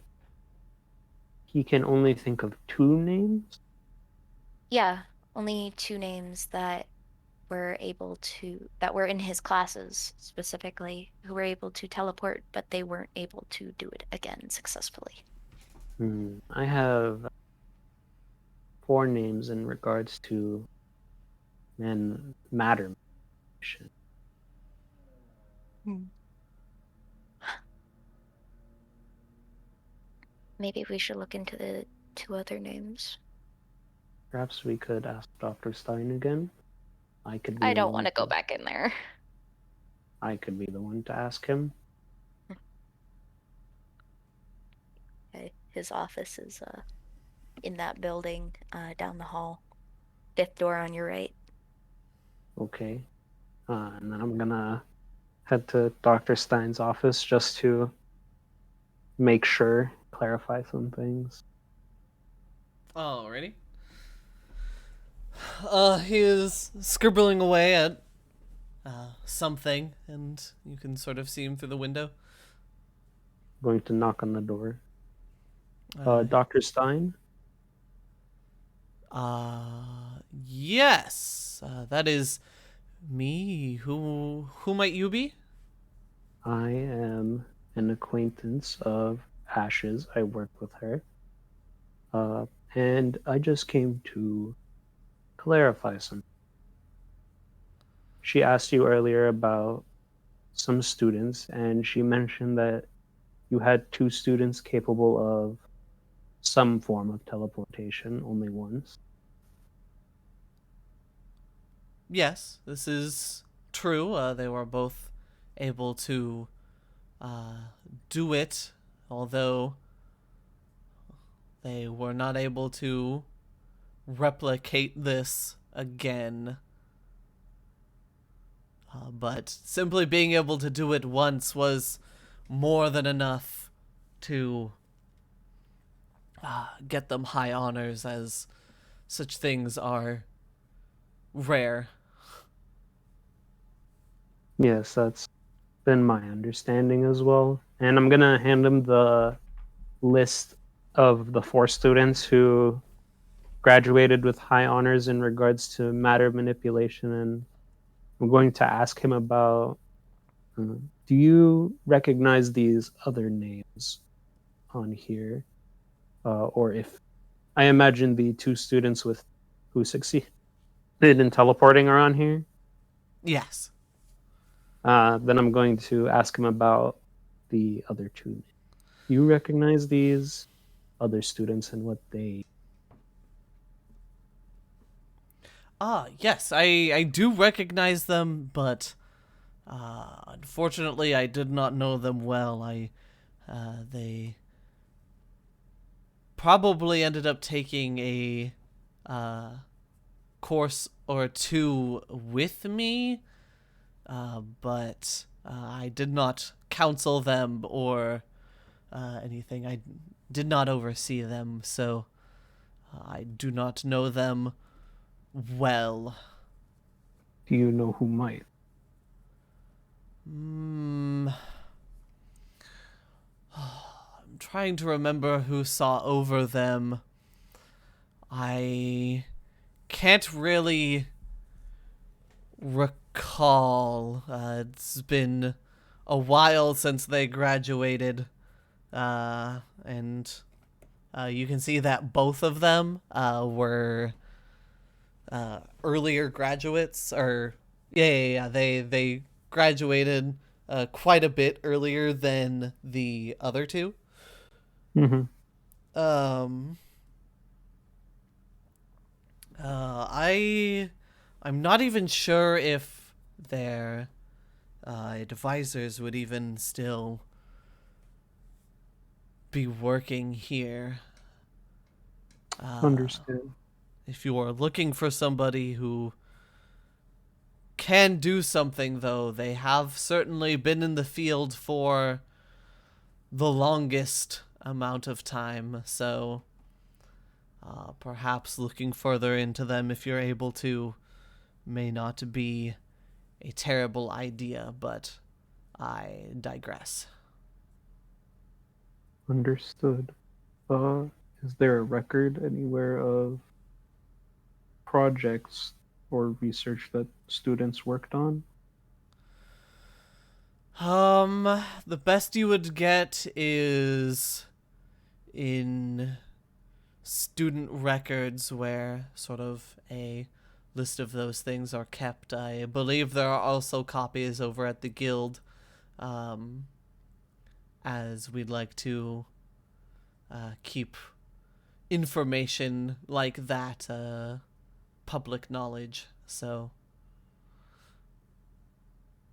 he can only think of two names? Yeah, only two names that were in his classes specifically, who were able to teleport, but they weren't able to do it again successfully. I have four names in regards to matter. Maybe we should look into the two other names. Perhaps we could ask Dr. Stein again. I could be I the don't want one to go back in there. I could be the one to ask him. His office is in that building down the hall, fifth door on your right. Okay. And then I'm gonna head to Dr. Stein's office just to make sure, clarify some things. Alrighty. He is scribbling away at something, and you can sort of see him through the window. Going to knock on the door. Uh, Dr. Stein? yes, that is me. Who might you be? I am an acquaintance of Ash's. I work with her. And I just came to clarify something. She asked you earlier about some students, and she mentioned that you had two students capable of some form of teleportation only once. Yes, this is true. They were both able to do it, although they were not able to replicate this again. But simply being able to do it once was more than enough to get them high honors, as such things are rare. Yes, that's been my understanding as well. And I'm gonna hand him the list of the four students who graduated with high honors in regards to matter manipulation, and I'm going to ask him about do you recognize these other names on here? Or if I imagine the two students with who succeeded in teleporting are on here, Yes. then I'm going to ask him about the other two. You recognize these other students and what they... Yes, I do recognize them, but unfortunately I did not know them well. They probably ended up taking a course or two with me, but I did not counsel them or anything. I did not oversee them, so I do not know them well. Do you know who might? I'm trying to remember who saw over them. I can't really recall. It's been a while since they graduated, and you can see that both of them were earlier graduates, or yeah. They graduated quite a bit earlier than the other two. Mm-hmm. I'm not even sure if their advisors would even still be working here. Understand. If you are looking for somebody who can do something, though, they have certainly been in the field for the longest amount of time, so perhaps looking further into them if you're able to may not be a terrible idea, but I digress. Understood. Is there a record anywhere of projects or research that students worked on? The best you would get is in student records where sort of a list of those things are kept. I believe there are also copies over at the guild, as we'd like to keep information like that public knowledge. So,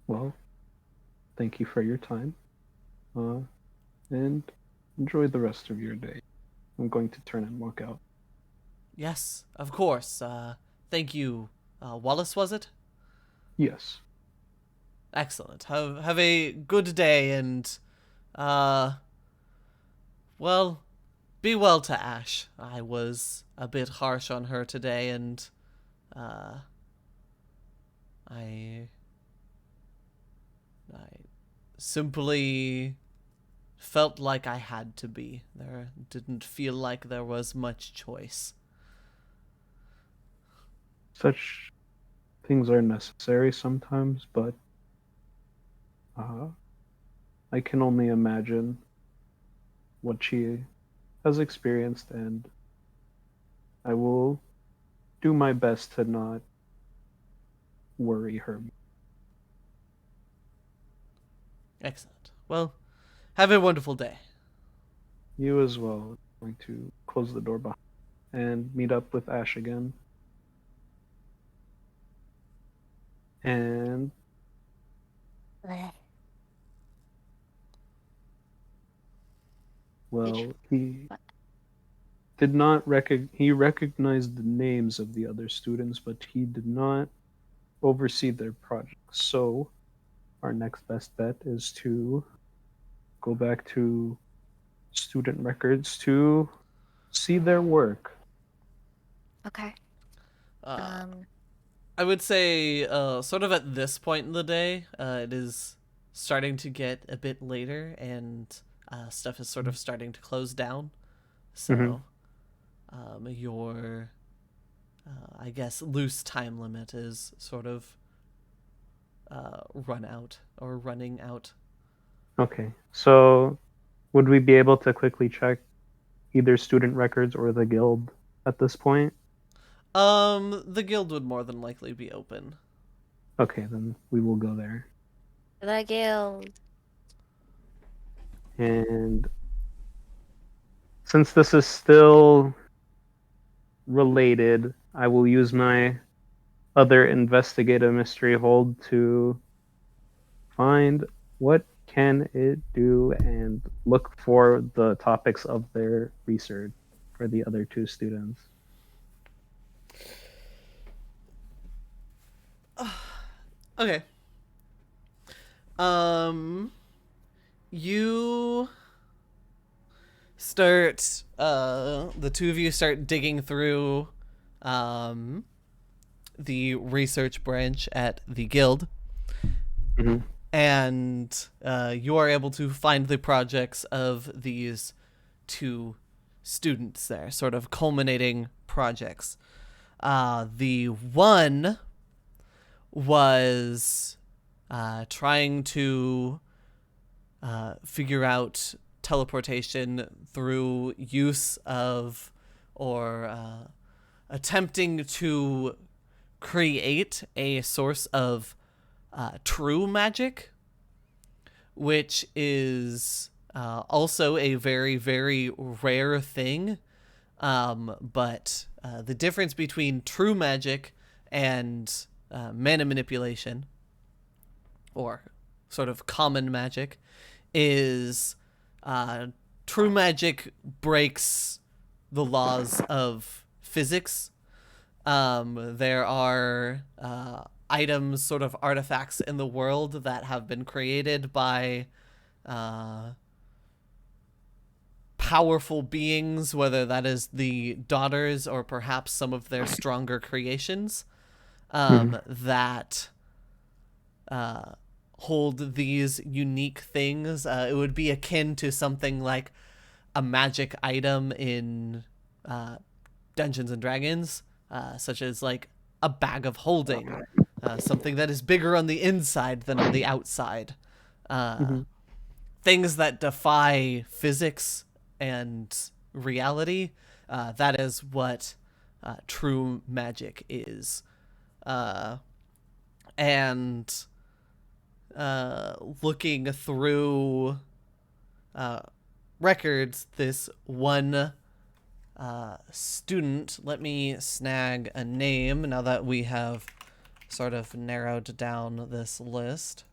Well, thank you for your time. And enjoy the rest of your day. I'm going to turn and walk out. yes, of course. Thank you. Wallace, was it? Yes. Excellent. Have a good day, and well, be well to Ash. I was a bit harsh on her today, and I simply felt like I had to be. There didn't feel like there was much choice. Such things are necessary sometimes, but I can only imagine what she has experienced, and I will do my best to not worry her. Excellent. Well, have a wonderful day. You as well. I'm going to close the door behind and meet up with Ash again. And well, he did not he recognized the names of the other students, but he did not oversee their projects. So our next best bet is to go back to student records to see their work. Okay. Uh, I would say, sort of at this point in the day, it is starting to get a bit later, and stuff is sort of starting to close down. So, your, I guess, loose time limit is sort of running out. Okay, so would we be able to quickly check either student records or the guild at this point? The guild would more than likely be open. Okay, then we will go there. The guild. And since this is still related, I will use my other investigative mystery hold to find what can it do and look for the topics of their research for the other two students. Okay. You start the two of you start digging through the research branch at the guild. Mhm. And you are able to find the projects of these two students there, sort of culminating projects. The one was trying to figure out teleportation through use of or attempting to create a source of true magic, which is also a very, very rare thing. But the difference between true magic and mana manipulation, or sort of common magic, is true magic breaks the laws of physics. There are items, sort of artifacts in the world that have been created by powerful beings, whether that is the daughters or perhaps some of their stronger creations, that hold these unique things. It would be akin to something like a magic item in Dungeons and Dragons, such as like a bag of holding, something that is bigger on the inside than on the outside. Things that defy physics and reality. That is what true magic is. And looking through records, this one student, let me snag a name now that we have sort of narrowed down this list.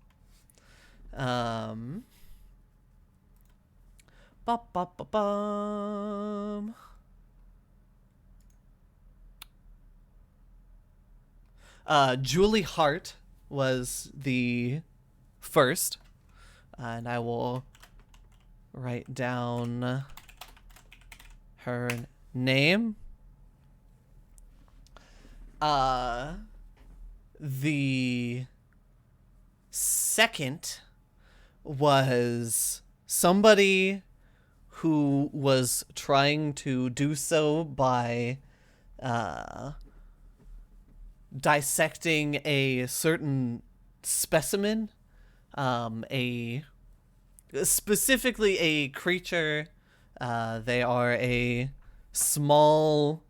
Julie Hart was the first, and I will write down her name. The second was somebody who was trying to do so by dissecting a certain specimen, specifically a creature. They are a small,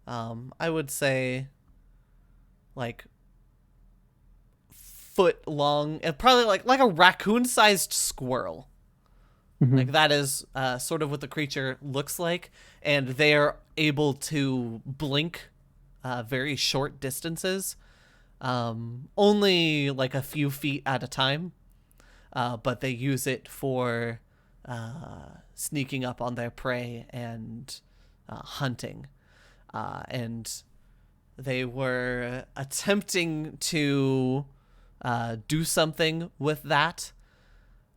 I would say, like foot long, and probably like a raccoon-sized squirrel. Like that is sort of what the creature looks like, and they are able to blink very short distances, only like a few feet at a time, but they use it for sneaking up on their prey and hunting. And they were attempting to do something with that.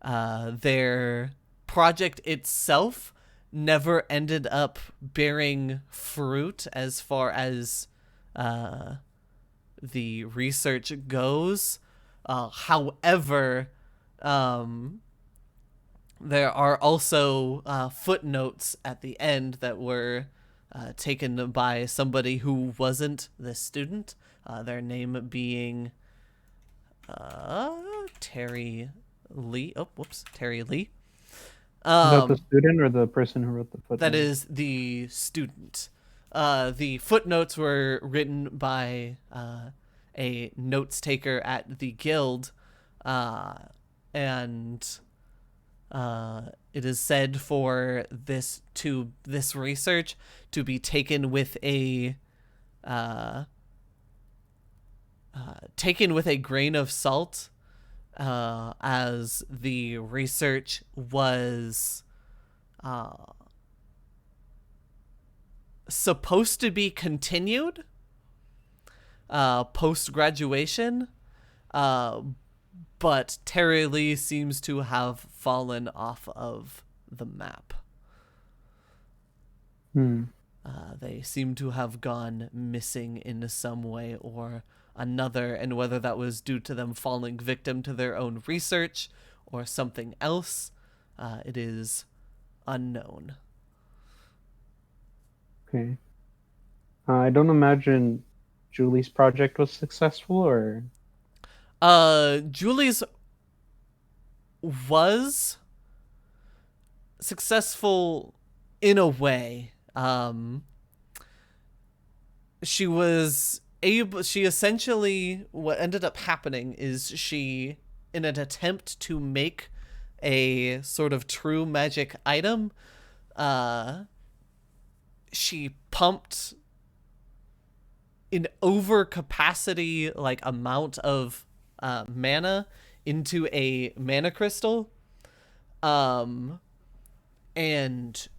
Their project itself never ended up bearing fruit as far as the research goes. However, there are also footnotes at the end that were taken by somebody who wasn't the student, their name being Terry Lee. Oh, whoops, Terry Lee. Is that the student or the person who wrote the footnote? That is the student. The footnotes were written by a notes taker at the guild, and it is said for this research to be taken with a grain of salt, as the research was supposed to be continued post graduation, but Terry Lee seems to have fallen off of the map. They seem to have gone missing in some way or another, and whether that was due to them falling victim to their own research or something else, it is unknown. Okay. I don't imagine Julie's project was successful, or... Julie's was successful in a way. She essentially, what ended up happening is she, in an attempt to make a sort of true magic item, she pumped an overcapacity amount of mana into a mana crystal, and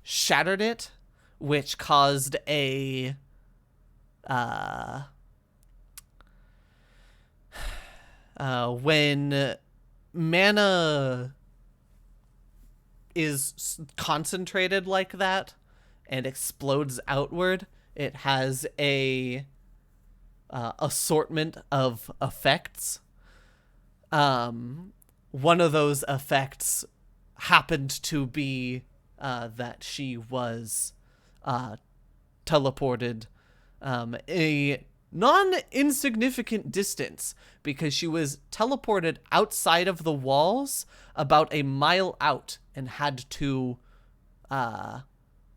shattered it, which caused a when mana is concentrated like that and explodes outward, it has a assortment of effects. One of those effects happened to be that she was teleported a non-insignificant distance, because she was teleported outside of the walls about a mile out and had to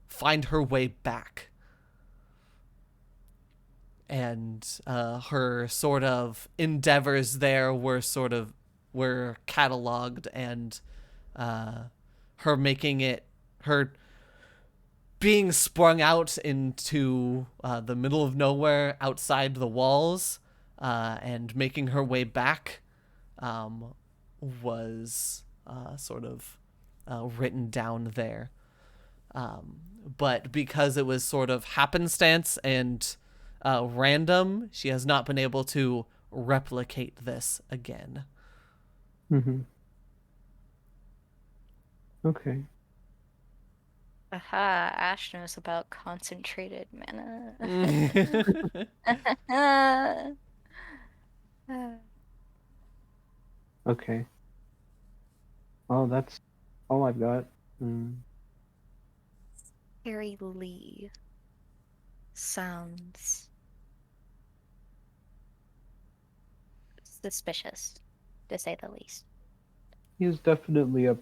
find her way back. And her sort of endeavors there were cataloged, and her being sprung out into the middle of nowhere outside the walls, and making her way back, was written down there. But because it was sort of happenstance and random, she has not been able to replicate this again. Okay. Aha, Ash knows about concentrated mana. Okay. Well, that's all I've got. Harry Lee sounds suspicious, to say the least. He is definitely a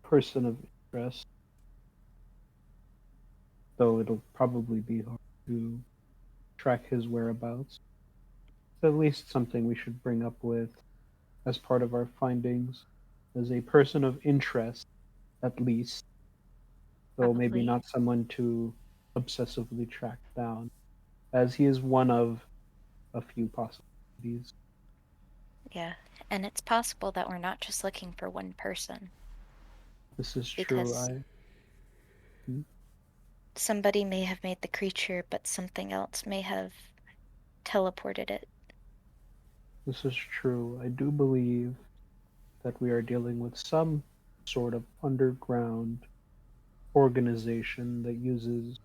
person of interest, though it'll probably be hard to track his whereabouts. It's at least something we should bring up with as part of our findings, as a person of interest, at least, though maybe not someone to obsessively track down, as he is one of a few possibilities. Yeah, and it's possible that we're not just looking for one person. This is because true. Somebody may have made the creature, but something else may have teleported it. This is true. I do believe that we are dealing with some sort of underground organization that uses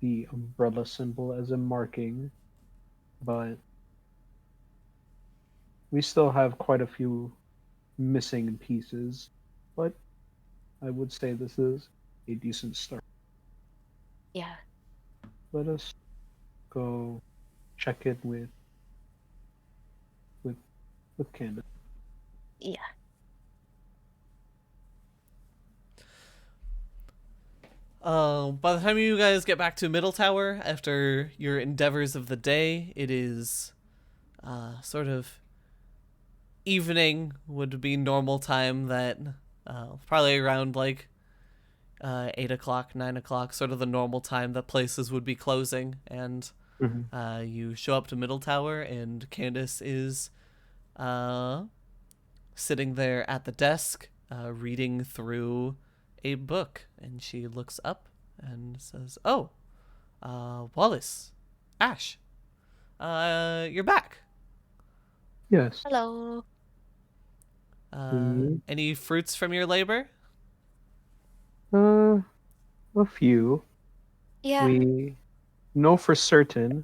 the umbrella symbol as a marking, but we still have quite a few missing pieces, but I would say this is a decent start. Yeah. Let us go check in with Candace. Yeah. By the time you guys get back to Middle Tower after your endeavors of the day, it is sort of evening, would be normal time, that probably around 8 o'clock, 9 o'clock, sort of the normal time that places would be closing. And you show up to Middle Tower, and Candace is sitting there at the desk, reading through a book. And she looks up and says, "Oh, Wallace, Ash, you're back. Yes. Hello. Any fruits from your labor?" A few. Yeah. We know for certain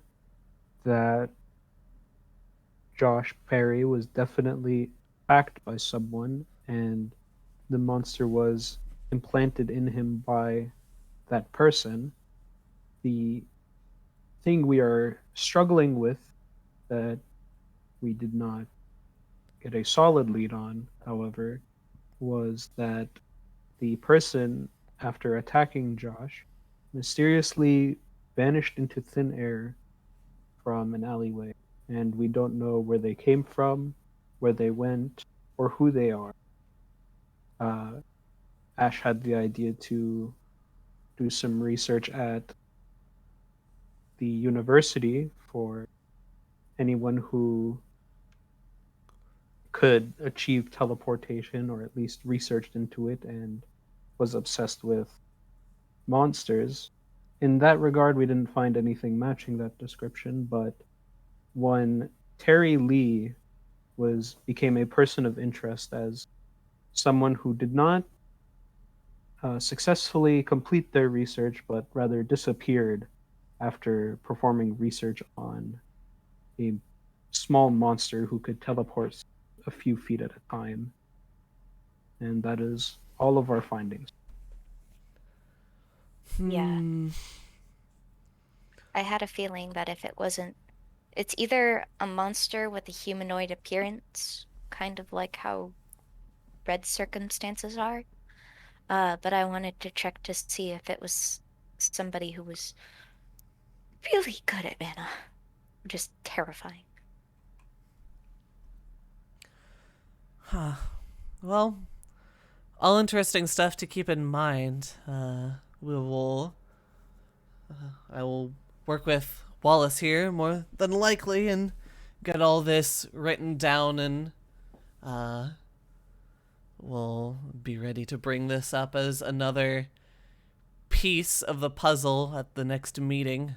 that Josh Perry was definitely attacked by someone, and the monster was implanted in him by that person. The thing we are struggling with that we did not get a solid lead on, however, was that the person, after attacking Josh, mysteriously vanished into thin air from an alleyway, and we don't know where they came from, where they went, or who they are. Ash had the idea to do some research at the university for anyone who could achieve teleportation, or at least researched into it and was obsessed with monsters. In that regard, we didn't find anything matching that description, but when Terry Lee became a person of interest as someone who did not successfully complete their research, but rather disappeared after performing research on a small monster who could teleport a few feet at a time. And that is all of our findings. Yeah. I had a feeling that if it wasn't, it's either a monster with a humanoid appearance, kind of like how Red Circumstances are. But I wanted to check to see if it was somebody who was really good at mana. Just terrifying. Well, all interesting stuff to keep in mind. We will. I will work with Wallace here, more than likely, and get all this written down, and we'll be ready to bring this up as another piece of the puzzle at the next meeting.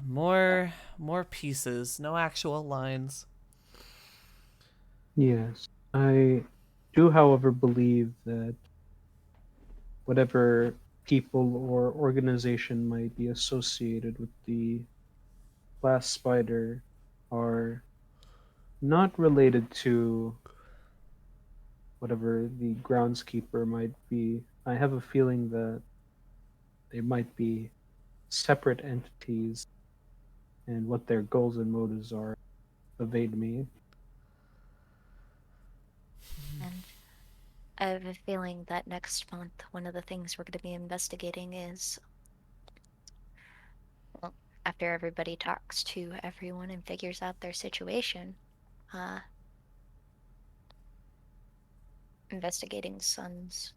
More pieces, no actual lines. Yes. I do, however, believe that whatever people or organization might be associated with the glass spider are not related to whatever the groundskeeper might be. I have a feeling that they might be separate entities, and what their goals and motives are evade me. And I have a feeling that next month, one of the things we're going to be investigating is, well, after everybody talks to everyone and figures out their situation, investigating Sun's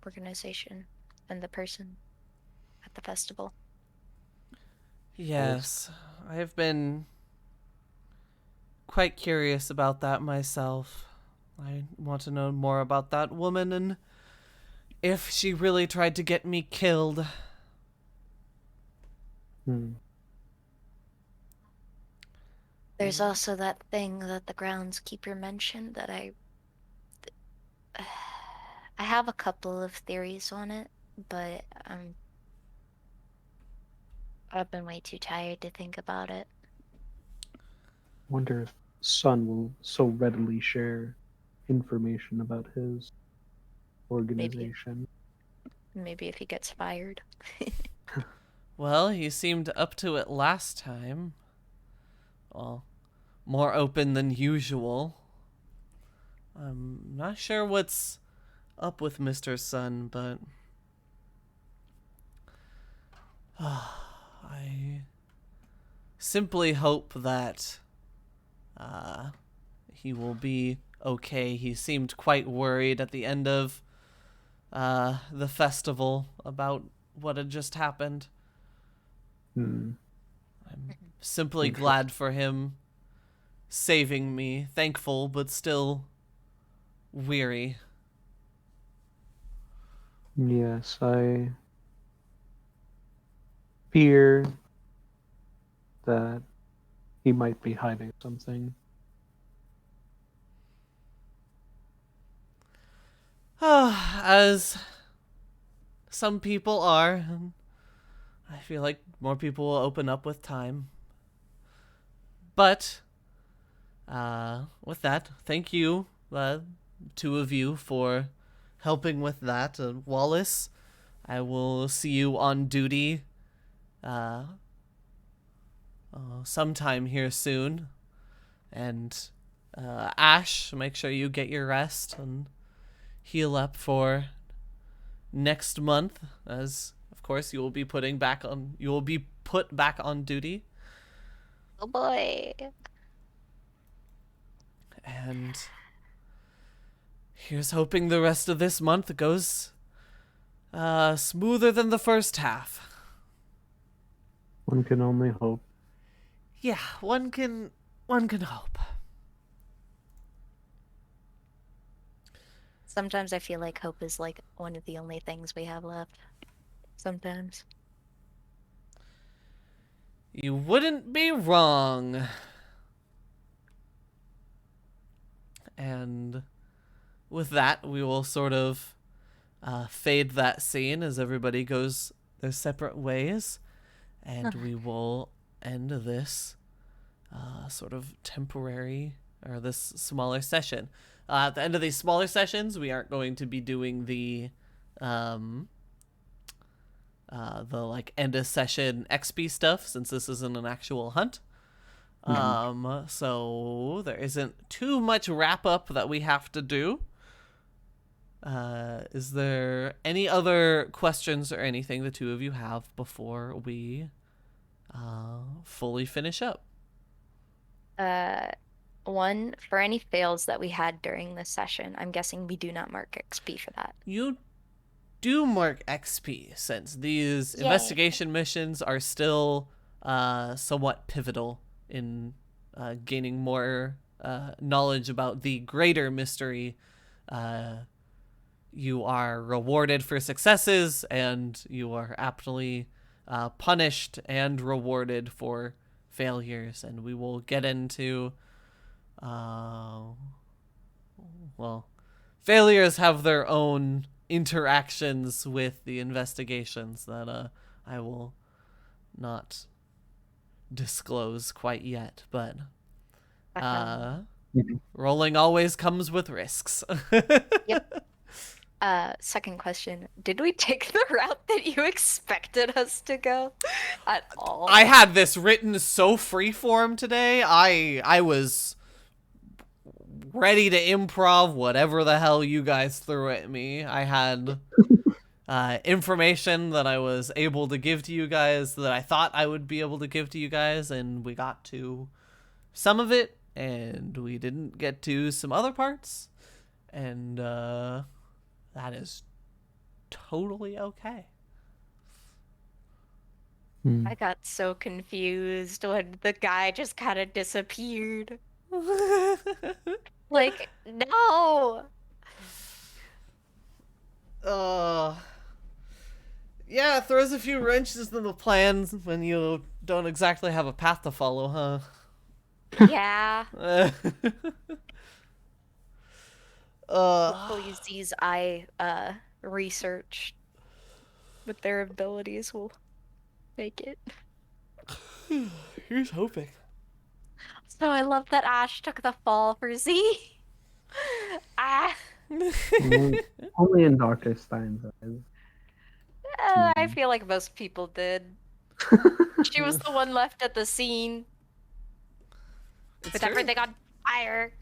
organization and the person at the festival. Yes, I have been quite curious about that myself. I want to know more about that woman and if she really tried to get me killed. There's also that thing that the groundskeeper mentioned that I have a couple of theories on it, but I've been way too tired to think about it. Wonder if Sun will so readily share information about his organization. Maybe if he gets fired. Well, he seemed up to it last time. Well, more open than usual. I'm not sure what's up with Mr. Sun, but I simply hope that he will be okay. He seemed quite worried at the end of the festival about what had just happened. Hmm. I'm simply glad for him saving me. Thankful, but still weary. Yes, I fear that he might be hiding something. As some people are, and I feel like more people will open up with time. But with that, thank you, two of you, for helping with that. Wallace, I will see you on duty sometime here soon. And Ash, make sure you get your rest and heal up for next month, as of course you will be put back on duty. Oh boy. And here's hoping the rest of this month goes smoother than the first half. One can only hope. Yeah, one can hope. Sometimes I feel like hope is like one of the only things we have left. Sometimes. You wouldn't be wrong. And with that, we will sort of fade that scene as everybody goes their separate ways. And we will end this sort of temporary, or this smaller session. At the end of these smaller sessions, we aren't going to be doing the like end of session XP stuff, since this isn't an actual hunt. So there isn't too much wrap up that we have to do. Is there any other questions or anything the two of you have before we fully finish up? One, for any fails that we had during this session, I'm guessing we do not mark XP for that. You do mark XP, since these Yay. investigation missions are still somewhat pivotal in gaining more knowledge about the greater mystery. You are rewarded for successes, and you are aptly punished and rewarded for failures. And we will get into well, failures have their own interactions with the investigations that I will not disclose quite yet, but rolling always comes with risks. Yep. Second question. Did we take the route that you expected us to go at all? I had this written so freeform today. I was ready to improv whatever the hell you guys threw at me. I had information that I was able to give to you guys, that I thought I would be able to give to you guys, and we got to some of it, and we didn't get to some other parts, and that is totally okay. I got so confused when the guy just kind of disappeared. Like, no! Yeah, it throws a few wrenches in the plans when you don't exactly have a path to follow, huh? Yeah. Hopefully these research with their abilities will make it. Here's hoping. So I love that Ash took the fall for Z. Only in Dr. Stein's eyes. I feel like most people did. She was the one left at the scene with everything on fire.